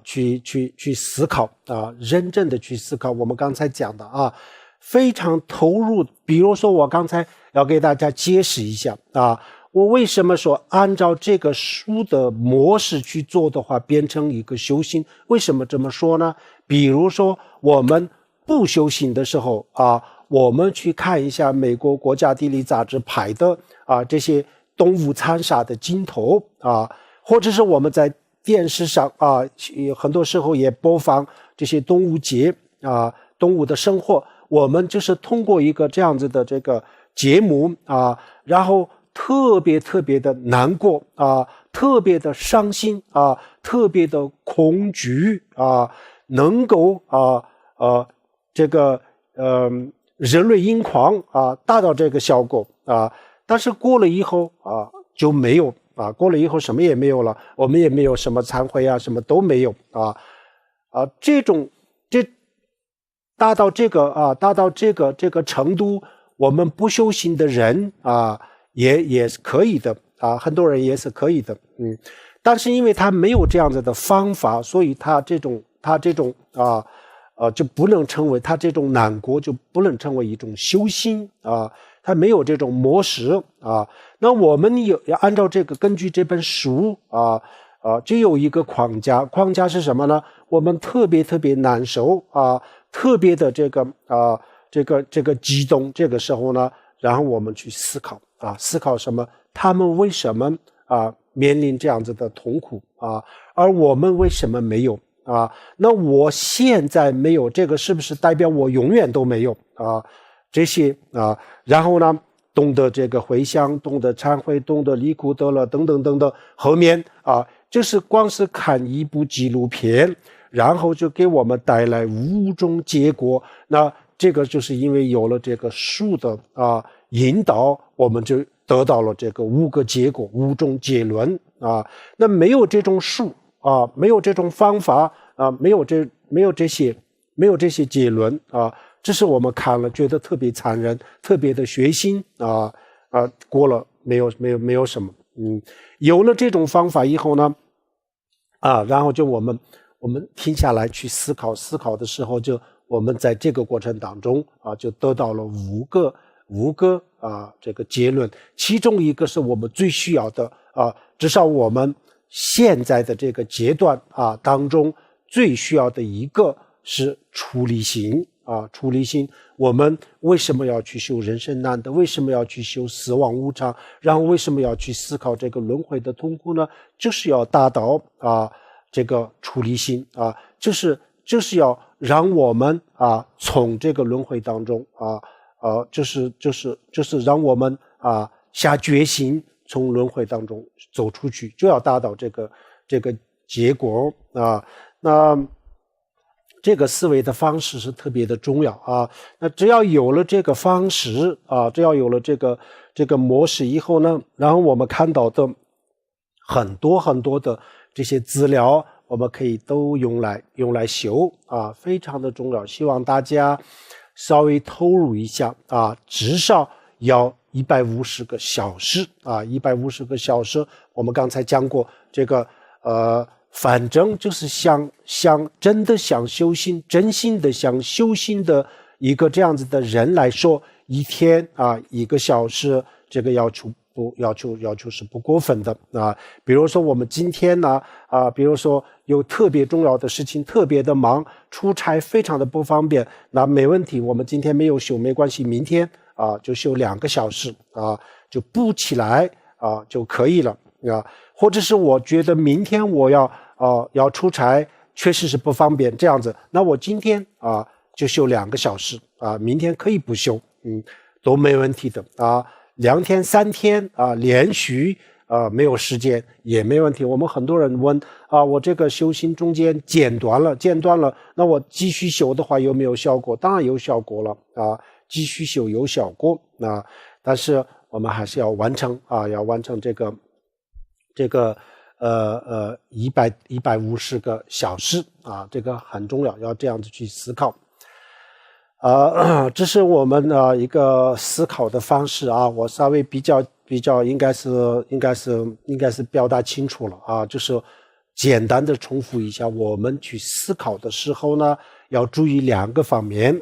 去思考啊，认真的去思考。我们刚才讲的啊，非常投入。比如说，我刚才要给大家解释一下啊。我为什么说按照这个书的模式去做的话，变成一个修行？为什么这么说呢？比如说我们不修行的时候啊，我们去看一下美国国家地理杂志拍的这些动物残杀的镜头啊，或者是我们在电视上很多时候也播放这些动物节啊，动物的生活。我们就是通过一个这样子的这个节目啊，然后特别的难过啊，特别的伤心啊，特别的恐惧啊，能够这个人类盈眶啊，达到这个效果啊。但是过了以后就没有过了以后什么也没有了，我们也没有什么忏悔啊，什么都没有达到这个程度，我们不修行的人也是可以的很多人也是可以的，但是因为他没有这样子的方法，所以他这种就不能成为他这种难过就不能成为一种修行他没有这种模式那我们要按照这个，根据这本书就有一个框架是什么呢？我们特别难受特别的这个激动，这个时候呢，然后我们去思考什么？他们为什么面临这样子的痛苦而我们为什么没有那我现在没有这个，是不是代表我永远都没有这些然后呢，懂得这个回向，懂得忏悔，懂得离苦得乐等等，后面就是光是看一部纪录片，然后就给我们带来5种结果。那这个就是因为有了这个书的引导，我们就得到了这个5个结果，5种结论那没有这种书没有这种方法没有这些结论这是我们看了觉得特别残忍，特别的血腥过了没有什么有了这种方法以后呢然后就我们停下来去思考的时候，就我们在这个过程当中就得到了5个这个结论，其中一个是我们最需要的至少我们现在的这个阶段当中最需要的一个是出离心出离心。我们为什么要去修人生难得？为什么要去修死亡无常？然后为什么要去思考这个轮回的痛苦呢？就是要达到这个出离心就是要让我们从这个轮回当中就是让我们下决心从轮回当中走出去，就要达到这个结果那这个思维的方式是特别的重要那只要有了这个方式只要有了这个模式以后呢，然后我们看到的很多的这些资料，我们可以都用来修非常的重要。希望大家稍微投入一下至少要150个小时150个小时。我们刚才讲过这个反正就是真的想修行，真心的想修行的一个这样子的人来说，一天1个小时，这个要要求是不过分的啊。比如说我们今天呢比如说有特别重要的事情，特别的忙，出差非常的不方便，那没问题，我们今天没有休没关系，明天就休2个小时就补起来就可以了或者是我觉得明天我要出差，确实是不方便这样子，那我今天就休2个小时明天可以不休，都没问题的2天3天连续没有时间也没问题。我们很多人问我这个修行中间间断了，那我继续修的话有没有效果？当然有效果了继续修有效果但是我们还是要完成这个150个小时这个很重要，要这样子去思考这是我们一个思考的方式我稍微比较应该是表达清楚了就是简单的重复一下，我们去思考的时候呢，要注意2个方面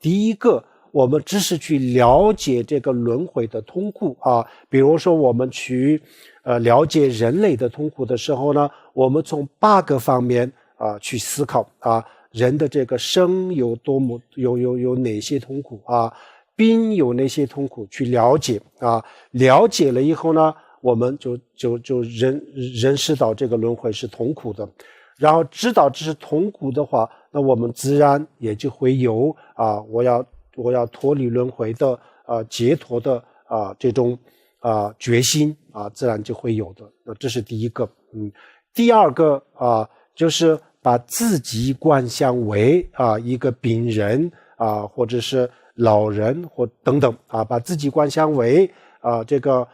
第一个我们只是去了解这个轮回的痛苦比如说我们去了解人类的痛苦的时候呢，我们从8个方面去思考人的这个生有有哪些痛苦病有哪些痛苦，去了解了解了以后呢，我们就认识到这个轮回是痛苦的，然后知道这是痛苦的话，那我们自然也就会有我要脱离轮回的解脱的这种决心自然就会有的。那这是第一个。第二个就是把自己观想为一个病人或者是老人或等等把自己观想为这个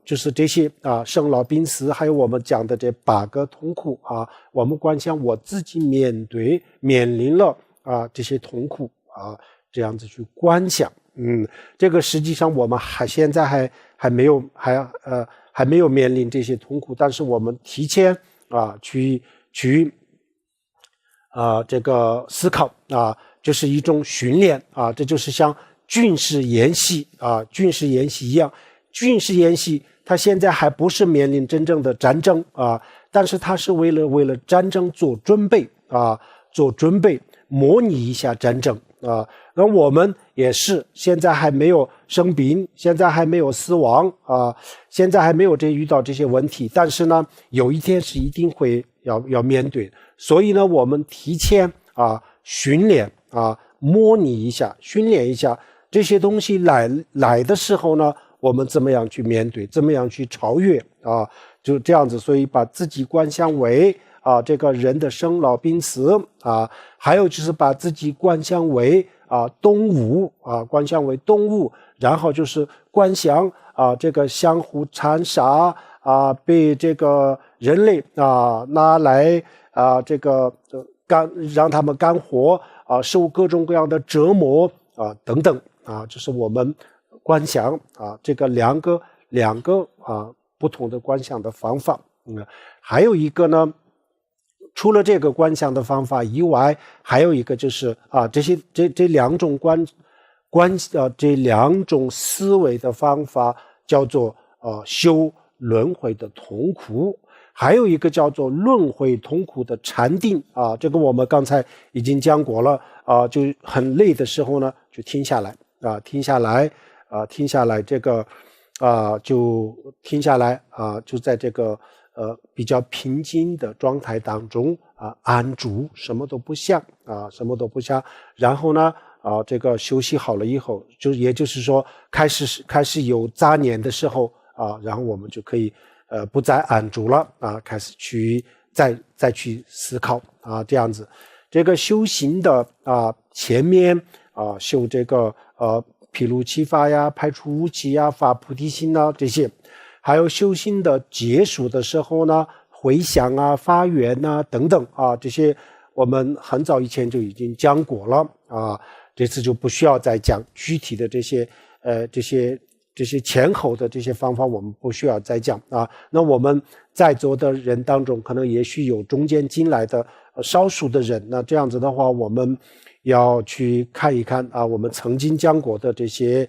就是这些生老病死，还有我们讲的这8个痛苦我们观想我自己面临了这些痛苦这样子去观想。这个实际上我们现在还没有面临这些痛苦，但是我们提前去这个思考就是一种训练这就是像军事演习一样。军事演习它现在还不是面临真正的战争但是它是为了战争做准备模拟一下战争那我们也是现在还没有生病，现在还没有死亡现在还没有遇到这些问题，但是呢有一天是一定会要面对，所以呢我们提前训练模拟一下，训练一下这些东西来的时候呢，我们怎么样去面对，怎么样去超越就这样子。所以把自己观想为这个人的生老病死还有就是把自己观想为动物观想为动物，然后就是观想这个相互残杀被这个人类拿来这个让他们干活受各种各样的折磨等等就是我们观想这个两个不同的观想的方法。还有一个呢，除了这个观想的方法以外，还有一个就是这两种这两种思维的方法叫做修轮回的痛苦，还有一个叫做轮回痛苦的禅定这个我们刚才已经讲过了就很累的时候呢，就停下来这个就停下来就在这个比较平静的状态当中安住，什么都不想然后呢这个休息好了以后，也就是说开始有杂念的时候然后我们就可以不再安住了开始去再去思考这样子。这个修行的前面修这个毗卢七法呀，排除无期呀，发菩提心这些，还有修行的结束的时候呢，回向发愿等等这些我们很早以前就已经讲过了这次就不需要再讲具体的这些前后的这些方法，我们不需要再讲那我们在座的人当中，可能也许有中间进来的少数的人，那这样子的话，我们要去看一看我们曾经讲过的这些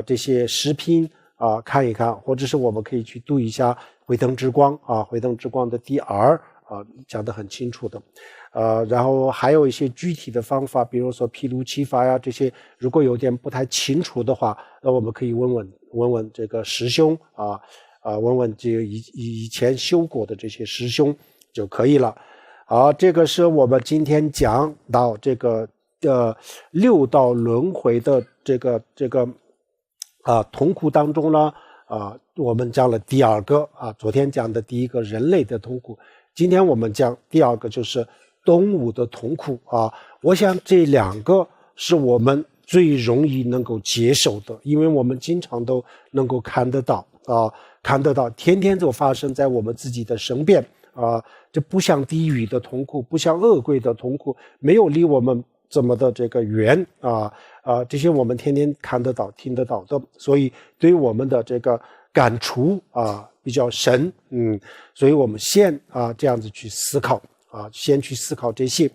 这些视频看一看，或者是我们可以去读一下《回灯之光》《回灯之光》的第二讲得很清楚的。然后还有一些具体的方法，比如说披露启发呀，这些如果有点不太清楚的话，那我们可以问问这个师兄问问这个以前修过的这些师兄就可以了。好，这个是我们今天讲到这个六道轮回的这个痛苦当中呢我们讲了第二个昨天讲的第一个人类的痛苦，今天我们讲第二个就是动物的痛苦我想这两个是我们最容易能够接受的，因为我们经常都能够看得到天天都发生在我们自己的身边这不像地狱的痛苦，不像恶鬼的痛苦，没有离我们这么的这个远这些我们天天看得到听得到的，所以对我们的这个感触比较深所以我们先这样子去思考先去思考这些，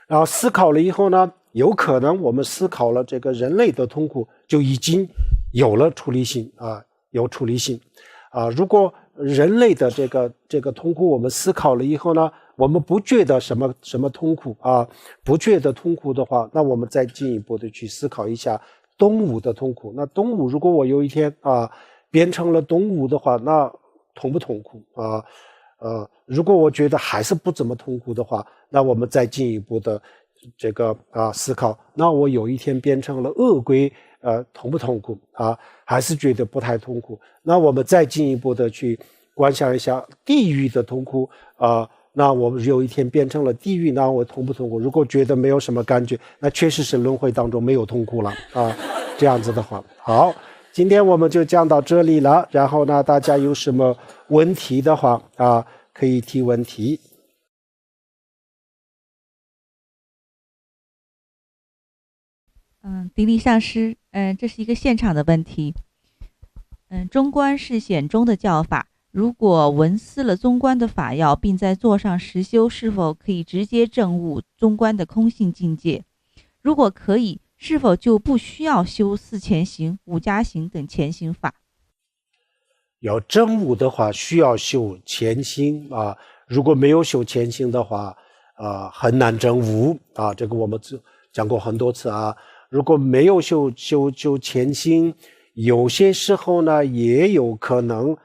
然后思考了以后呢，有可能我们思考了这个人类的痛苦就已经有了处理性有处理性如果人类的这个痛苦我们思考了以后呢，我们不觉得什么痛苦不觉得痛苦的话，那我们再进一步的去思考一下动物的痛苦。那动物如果我有一天变成了动物的话，那痛不痛苦如果我觉得还是不怎么痛苦的话，那我们再进一步的这个思考，那我有一天变成了恶鬼痛不痛苦还是觉得不太痛苦，那我们再进一步的去观想一下地狱的痛苦那我们有一天变成了地狱，那我痛不痛苦？如果觉得没有什么感觉，那确实是轮回当中没有痛苦了这样子的话，好，今天我们就讲到这里了。然后呢，大家有什么问题的话可以提问题。迪丽上师，这是一个现场的问题。中观是显宗的教法，如果闻思了中观的法要，并在座上实修，是否可以直接证悟中观的空性境界？如果可以，是否就不需要修四前行、五加行等前行法？要证悟的话，需要修前行如果没有修前行的话很难证悟这个我们讲过很多次如果没有修前行，有些时候呢也有可能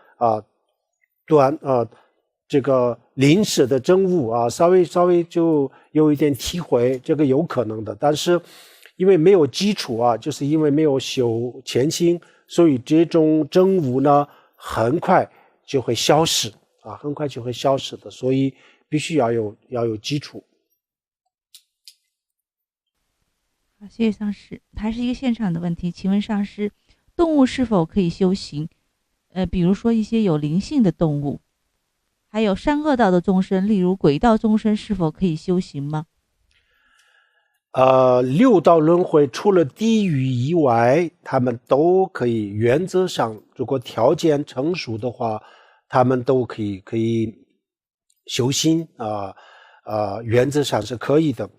这个临时的证悟稍微就有一点体会，这个有可能的。但是因为没有基础就是因为没有修前行，所以这种证悟呢很快就会消失很快就会消失的，所以必须要有基础。好，谢谢上师。还是一个现场的问题，请问上师，动物是否可以修行？比如说一些有灵性的动物，还有善恶道的众生，例如鬼道众生，是否可以修行吗？六道轮回除了地狱以外，他们都可以，原则上如果条件成熟的话，他们都可以修行原则上是可以的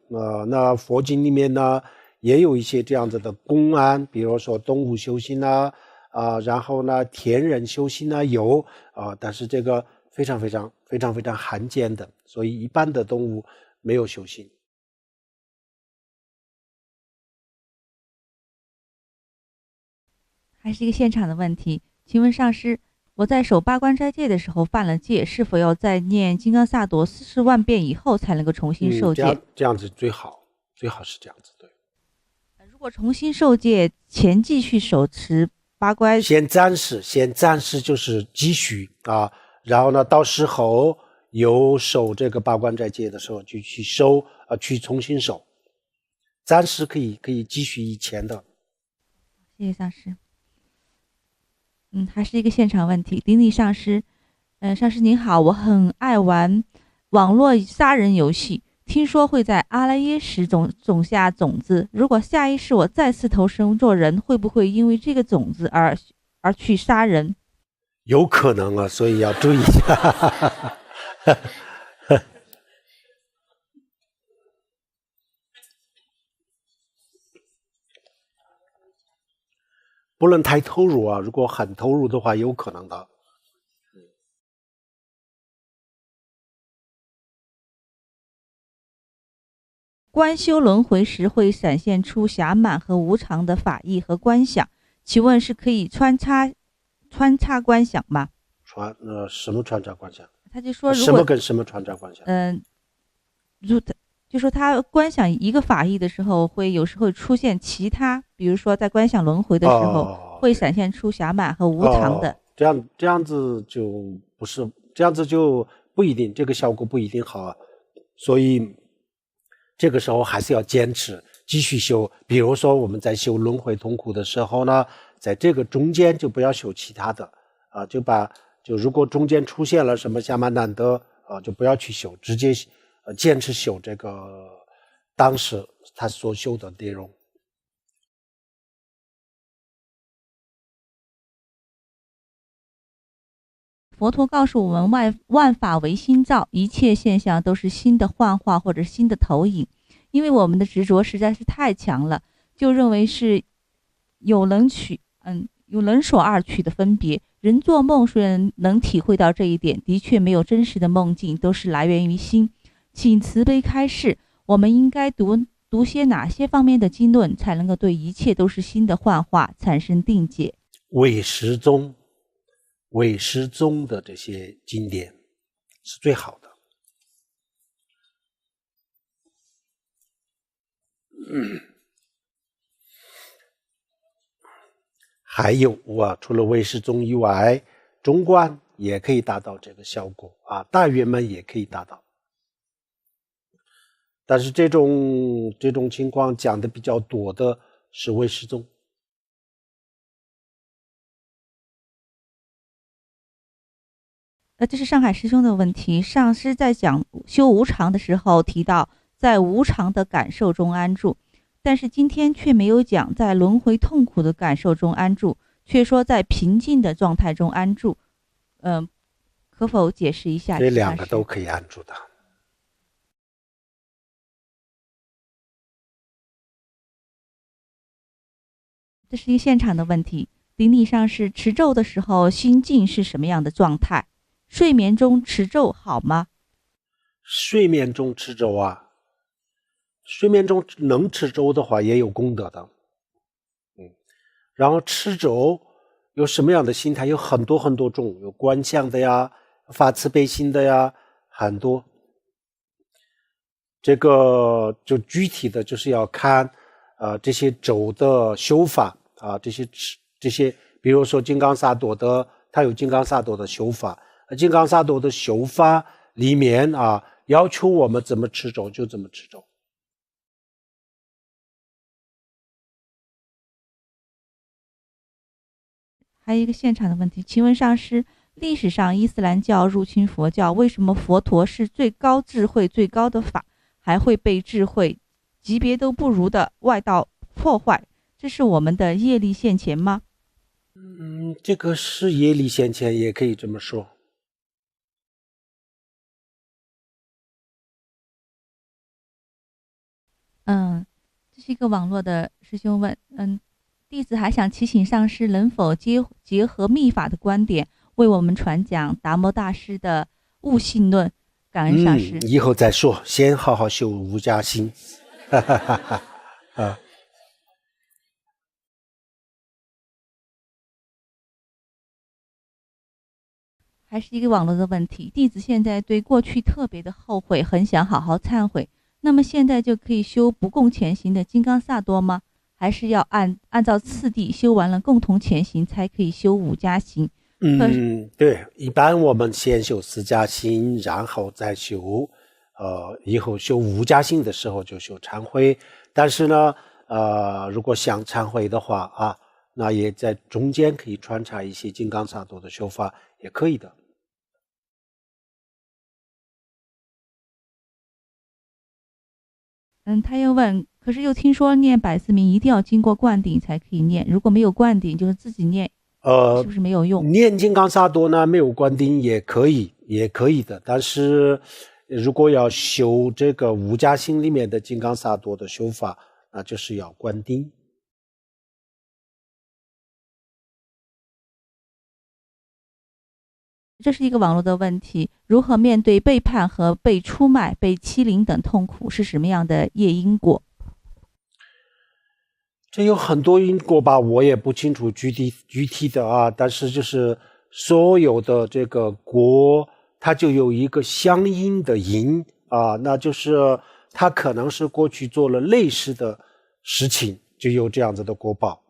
那佛经里面呢也有一些这样子的公案，比如说动物修行然后呢天人修行有但是这个非常罕见的，所以一般的动物没有修行。还是一个现场的问题，请问上师，我在守八关斋戒的时候犯了戒，是否要再念金刚萨埵40万遍以后才能够重新受戒？这样子最好是这样子，对。如果重新受戒前继续手持八关，先暂时就是继续然后呢，到时候有守这个八关斋戒的时候就去收去重新守，暂时可以继续以前的。谢谢上师。还是一个现场问题，顶礼上师。上师您好，我很爱玩网络杀人游戏，听说会在阿赖耶识种下种子，如果下一世我再次投生做人，会不会因为这个种子而去杀人？有可能所以要注意一下不能太投入啊，如果很投入的话，有可能的。观修轮回时会闪现出暇满和无常的法义和观想，请问是可以穿插观想吗？什么穿插观想？他就说，什么跟什么穿插观想？就说他观想一个法义的时候，会有时候出现其他，比如说在观想轮回的时候，会闪现出暇满和无常的。这样子就不是这样子，就不一定，这个效果不一定好啊。所以这个时候还是要坚持继续修。比如说我们在修轮回痛苦的时候呢，在这个中间就不要修其他的啊，就如果中间出现了什么暇满难得啊，就不要去修，直接坚持修这个当时他所修的内容。佛陀告诉我们，万法唯心造，一切现象都是心的幻化或者心的投影。因为我们的执着实在是太强了，就认为是有能所二取的分别。人做梦虽然能体会到这一点，的确没有真实的梦境，都是来源于心。请慈悲开示，我们应该读些哪些方面的经论，才能够对一切都是心的幻化产生定解？唯识宗的这些经典是最好的。还有除了唯识宗以外，中观也可以达到这个效果啊，大圆满也可以达到。但是这种情况讲的比较多的是唯识宗。这是上海师兄的问题。上师在讲修无常的时候提到，在无常的感受中安住，但是今天却没有讲在轮回痛苦的感受中安住，却说在平静的状态中安住。可否解释一下？这两个都可以安住的。这是一个现场的问题。顶礼上师，持咒的时候心境是什么样的状态？睡眠中持咒好吗？睡眠中持咒睡眠中能持咒的话也有功德的。然后持咒有什么样的心态？有很多很多种，有观想的呀，发慈悲心的呀，很多。这个就具体的就是要看这些咒的修法啊，这些比如说金刚萨埵的，它有金刚萨埵的修法，金刚萨埵的修法里面要求我们怎么持咒就怎么持咒。还有一个现场的问题，请问上师，历史上伊斯兰教入侵佛教，为什么佛陀是最高智慧最高的法，还会被智慧级别都不如的外道破坏？这是我们的业力现前吗？这个是业力现前，也可以这么说。这是一个网络的师兄问，弟子还想祈请上师能否结合密法的观点，为我们传讲达摩大师的悟性论。感恩上师。以后再说，先好好修无家心。还是一个网络的问题，弟子现在对过去特别的后悔，很想好好忏悔。那么现在就可以修不共前行的金刚萨埵吗？还是要按照次第修完了共同前行才可以修五加行？对，一般我们先修四加行，然后再修以后修五加行的时候就修忏悔。但是呢如果想忏悔的话那也在中间可以穿插一些金刚萨埵的修法，也可以的。他又问，可是又听说念百字明一定要经过灌顶才可以念，如果没有灌顶就是自己念，是不是没有用？念金刚萨埵呢，没有灌顶也可以的。但是如果要修这个五加行里面的金刚萨埵的修法，那就是要灌顶。这是一个网络的问题，如何面对背叛和被出卖、被欺凌等痛苦，是什么样的业因果？这有很多因果吧，我也不清楚具体的啊，但是就是所有的这个果，它就有一个相应的因啊，那就是它可能是过去做了类似的事情，就有这样子的果报。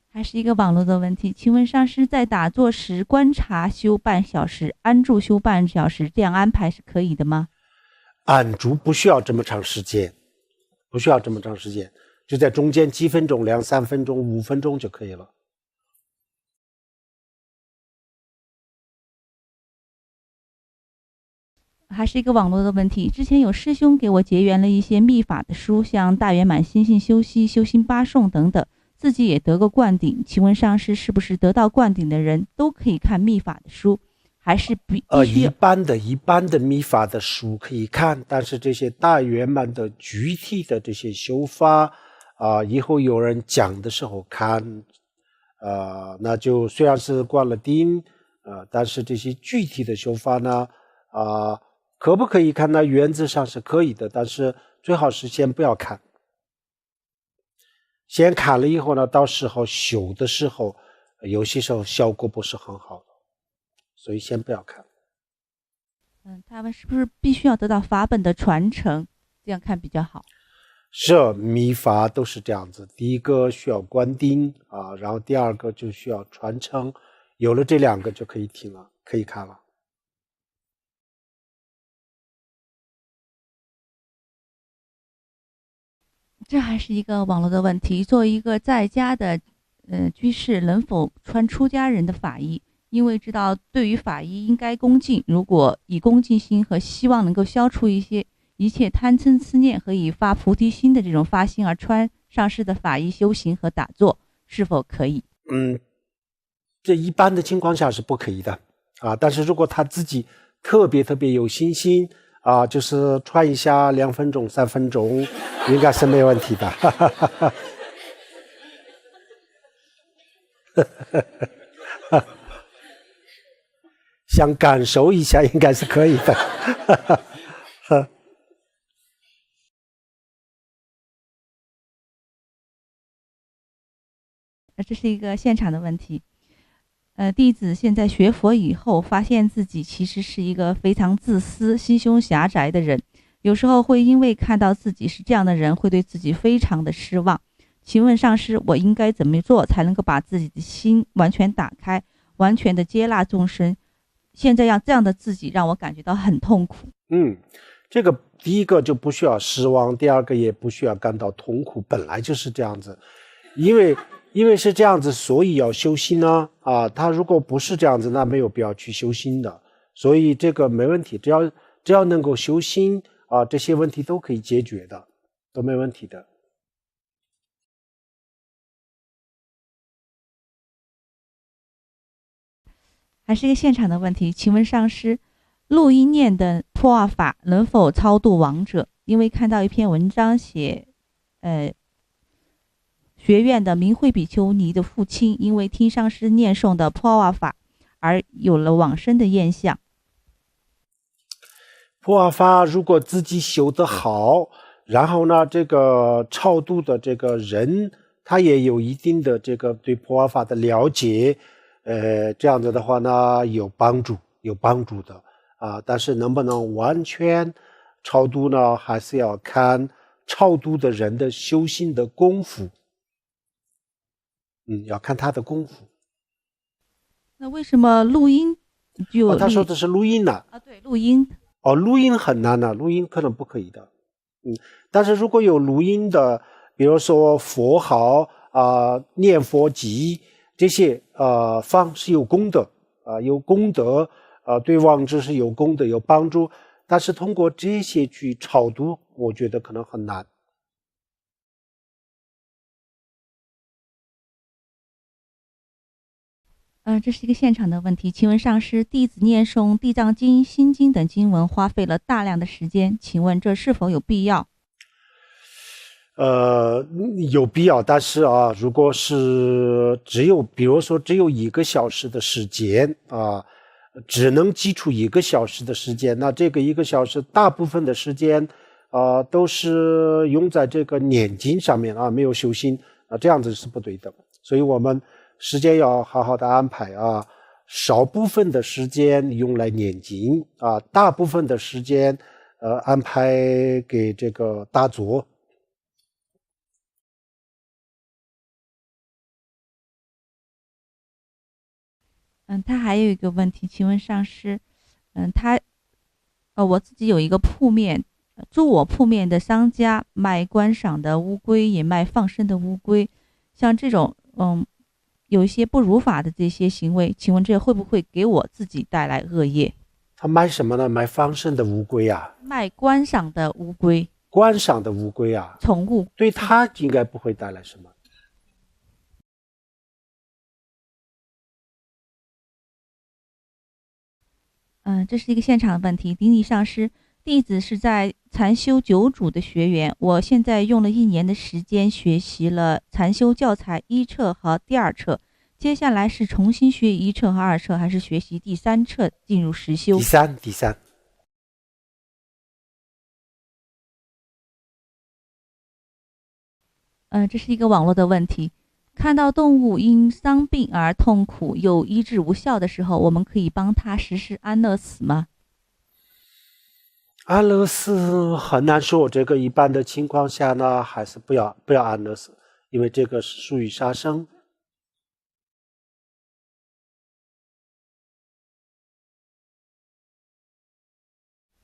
还是一个网络的问题，请问上师在打坐时观察修半小时，安住修半小时，这样安排是可以的吗？安住不需要这么长时间，不需要这么长时间，就在中间几分钟、2-3分钟、5分钟就可以了。还是一个网络的问题，之前有师兄给我结缘了一些密法的书，像大圆满心性修习、修心八颂等等，自己也得过灌顶，请问上师是不是得到灌顶的人都可以看密法的书，还是必须一般的密法的书可以看，但是这些大圆满的具体的这些修法以后有人讲的时候看那就虽然是灌了顶但是这些具体的修法呢可不可以看呢？原则上是可以的，但是最好是先不要看。先看了以后呢，到时候修的时候，有些时候效果不是很好的，所以先不要看。他们是不是必须要得到法本的传承，这样看比较好？是，密法都是这样子。第一个需要灌顶然后第二个就需要传承，有了这2个就可以听了，可以看了。这还是一个网络的问题。作为一个在家的居士，能否穿出家人的法衣？因为知道对于法衣应该恭敬，如果以恭敬心和希望能够消除一切贪嗔痴念和以发菩提心的这种发心而穿上师的法衣修行和打坐，是否可以？这一般的情况下是不可以的但是如果他自己特别有信心就是穿一下2分钟、3分钟，应该是没问题的。想感受一下，应该是可以的。这是一个现场的问题。弟子现在学佛以后，发现自己其实是一个非常自私、心胸狭窄的人。有时候会因为看到自己是这样的人，会对自己非常的失望。请问上师，我应该怎么做才能够把自己的心完全打开，完全的接纳众生？现在这样的自己让我感觉到很痛苦。这个第一个就不需要失望，第二个也不需要感到痛苦，本来就是这样子。因为是这样子，所以要修心呢他如果不是这样子，那没有必要去修心的。所以这个没问题，只要能够修心这些问题都可以解决的，都没问题的。还是一个现场的问题，请问上师，录音念的破瓦法能否超度亡者？因为看到一篇文章写学院的明慧比丘尼的父亲因为听上师念诵的破瓦法而有了往生的现象。破瓦法如果自己修得好，然后呢这个超度的这个人他也有一定的这个对破瓦法的了解这样子的话呢有帮助的但是能不能完全超度呢，还是要看超度的人的修行的功夫要看他的功夫。那为什么录音就他说的是录音呢对，录音录音很难的，录音可能不可以的但是如果有录音的，比如说佛号念佛集这些方是有功德有功德对亡者是有功德有帮助，但是通过这些去超度，我觉得可能很难。这是一个现场的问题，请问上师，弟子念诵《地藏经》《心经》等经文花费了大量的时间，请问这是否有必要？有必要，但是啊，如果是比如说只有1个小时的时间啊，只能记住1个小时的时间，那这个1个小时大部分的时间都是用在这个念经上面啊，没有修心啊，这样子是不对的。所以我们时间要好好的安排啊，少部分的时间用来念经啊，大部分的时间安排给这个打坐。他还有一个问题，请问上师，我自己有一个铺面，租我铺面的商家卖观赏的乌龟，也卖放生的乌龟，像这种有一些不如法的这些行为，请问这会不会给我自己带来恶业？他卖什么呢？卖放生的乌龟啊？卖观赏的乌龟，观赏的乌龟啊？宠物，对他应该不会带来什么。这是一个现场的问题。顶礼上师，弟子是在禅修九主的学员，我现在用了1年的时间学习了禅修教材1册和第2册，接下来是重新学1册和2册，还是学习第3册进入实修？第三。这是一个网络的问题。看到动物因伤病而痛苦又医治无效的时候，我们可以帮他实施安乐死吗？安乐死很难说，这个一般的情况下呢，还是不要安乐死，因为这个是属于杀生。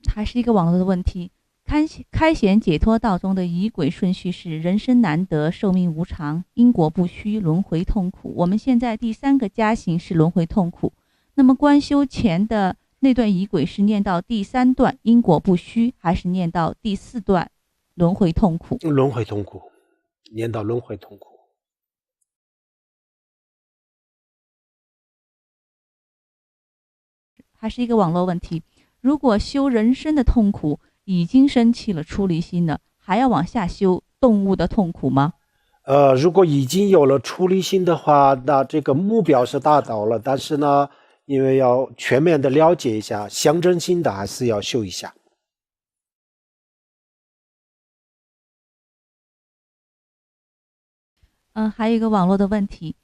还是一个网络的问题。开显解脱道中的仪轨顺序是：人生难得，寿命无常，因果不虚，轮回痛苦。我们现在第3个加行是轮回痛苦。那么观修前的那段仪轨是念到第3段因果不虚，还是念到第4段轮回痛苦？轮回痛苦，念到轮回痛苦。还是一个网络问题。如果修人生的痛苦已经生起了出离心了，还要往下修动物的痛苦吗？如果已经有了出离心的话，那这个目标是达到了，但是呢，因为要全面的了解一下，象征性的还是要修一下。还有一个网络的问题，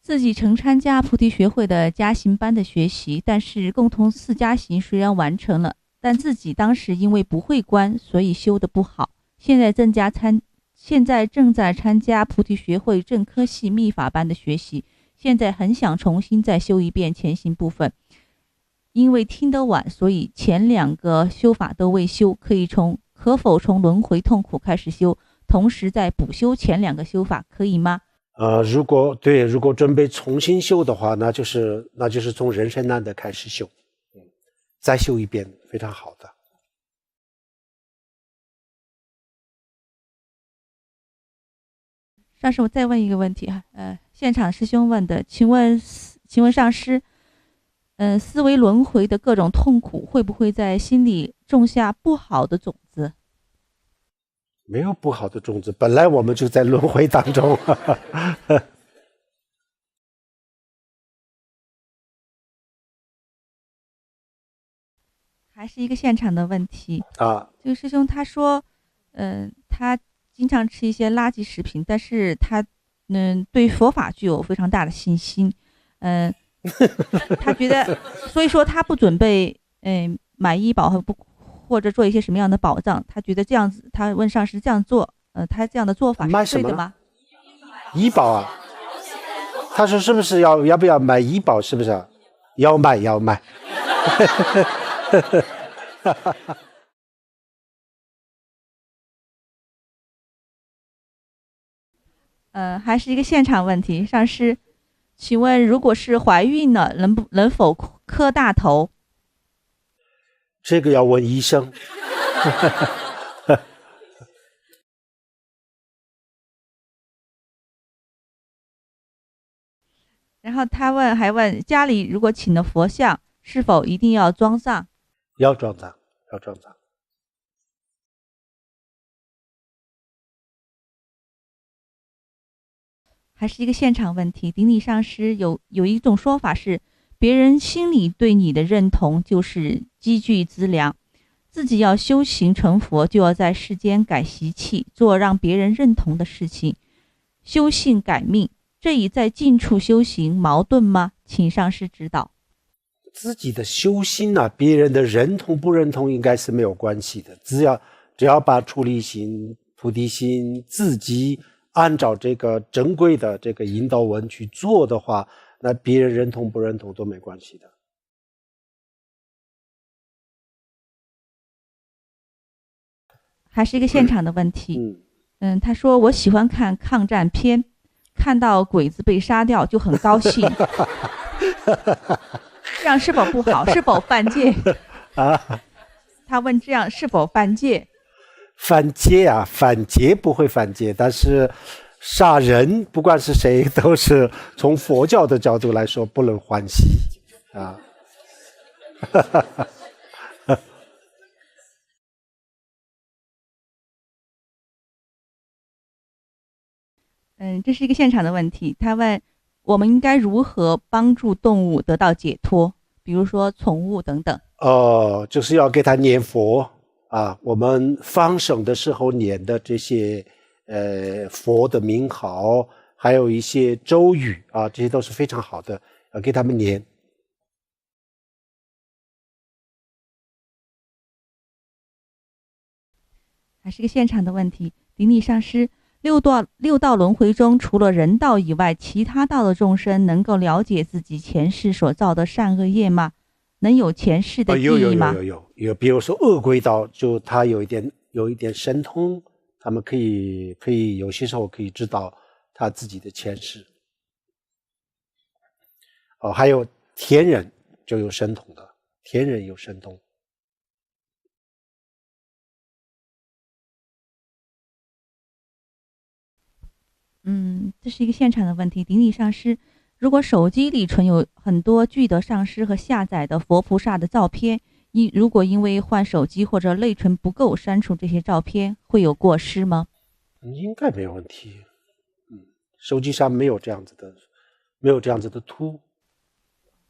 自己曾参加菩提学会的加行班的学习，但是共同4加行虽然完成了，但自己当时因为不会观，所以修得不好。现在正在参加菩提学会正科系密法班的学习，现在很想重新再修一遍前行部分，因为听得晚，所以前2个修法都未修，可否从轮回痛苦开始修，同时再补修前2个修法，可以吗？如果准备重新修的话，那就是从人生难得开始修，再修一遍，非常好的。上师，我再问一个问题哈，现场师兄问的，请问上师，思维轮回的各种痛苦，会不会在心里种下不好的种子？没有不好的种子，本来我们就在轮回当中。还是一个现场的问题啊。这个师兄他说，他经常吃一些垃圾食品，但是他对佛法具有非常大的信心，他觉得，所以说他不准备买医保或者做一些什么样的保障，他觉得这样子，他问上师这样做，他这样的做法是对的吗？医保啊，他说是不是要不要买医保？是不是要买？还是一个现场问题，上师，请问如果是怀孕了，能否磕大头？这个要问医生。然后他还问家里如果请了佛像，是否一定要装上？要装上。还是一个现场问题。顶礼上师，有一种说法是，别人心里对你的认同就是积聚资粮，自己要修行成佛，就要在世间改习气，做让别人认同的事情，修性改命。这与在近处修行矛盾吗？请上师指导。自己的修心啊，别人的认同不认同应该是没有关系的，只要把出离心、菩提心自己按照这个正规的这个引导文去做的话，那别人认同不认同都没关系的。还是一个现场的问题。他说我喜欢看抗战片，看到鬼子被杀掉就很高兴。这样是否不好？是否犯戒？他问这样是否犯戒？犯戒啊，犯戒不会犯戒，但是杀人不管是谁都是从佛教的角度来说不能欢喜啊。这是一个现场的问题。他问我们应该如何帮助动物得到解脱，比如说宠物等等。就是要给他念佛啊，我们放生的时候念的这些佛的名号，还有一些咒语啊，这些都是非常好的，要给他们念。还是一个现场的问题。顶礼上师，六道轮回中，除了人道以外，其他道的众生能够了解自己前世所造的善恶业吗？能有前世的记忆吗？有，比如说恶鬼道，就他有一点神通，他们可以有些时候可以知道他自己的前世。还有天人就有神通的，天人有神通。这是一个现场的问题。顶礼上师，如果手机里存有很多具德上师和下载的佛菩萨的照片，如果因为换手机或者内存不够删除这些照片，会有过失吗？应该没有问题。手机上没有这样子的图。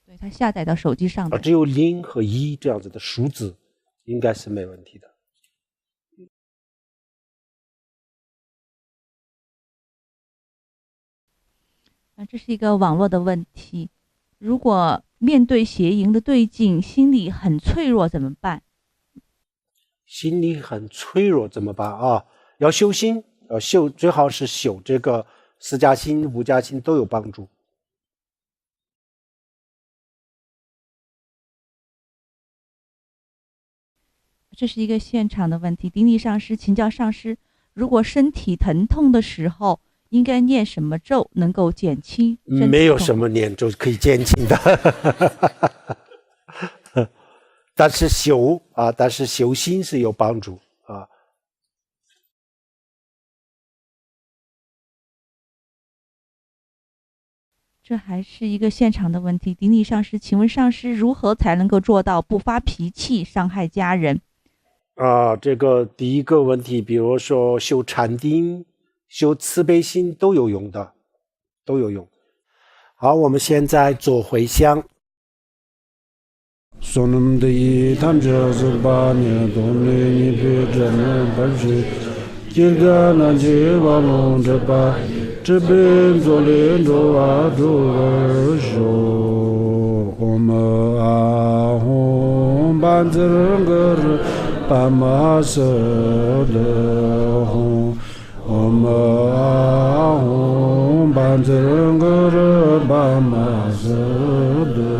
对，它下载到手机上的。只有0和1这样子的数字，应该是没问题的。这是一个网络的问题。如果面对邪淫的对境，心里很脆弱怎么办？心里很脆弱怎么办啊？要修心，最好是修这个4加心、5加心都有帮助。这是一个现场的问题。顶礼上师，请教上师，如果身体疼痛的时候，应该念什么咒能够减轻身体痛？没有什么念咒可以减轻的。但是修心是有帮助啊。这还是一个现场的问题。顶礼上师，请问上师如何才能够做到不发脾气伤害家人？这个第一个问题，比如说修禅定、修慈悲心都有用的，都有用。好，我们现在做回向。Sonam de tamja zubanya domne ni pe jana banshi jirga na je walon de ba jebe zole do a do jo om a hom banzer pa ma se de hom om a hom banzer ba ma se de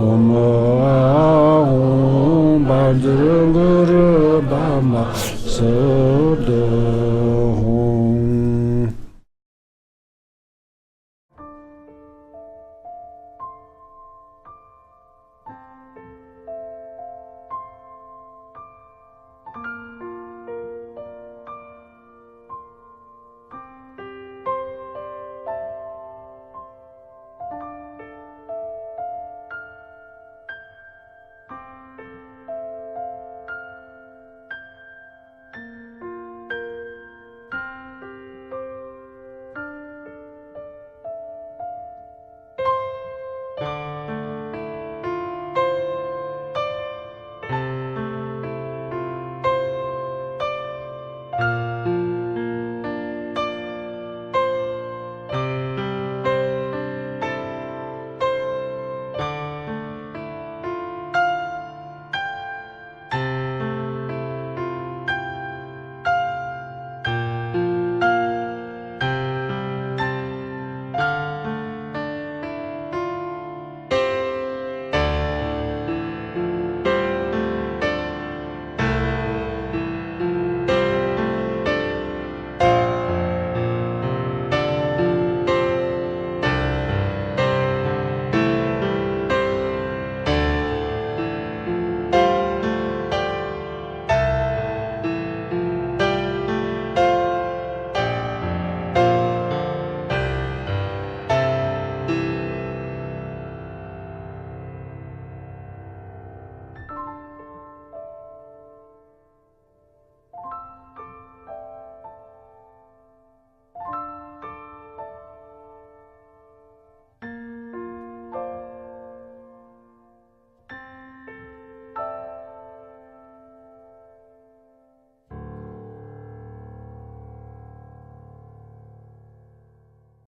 Om Ahum Bajrangara Bama Sada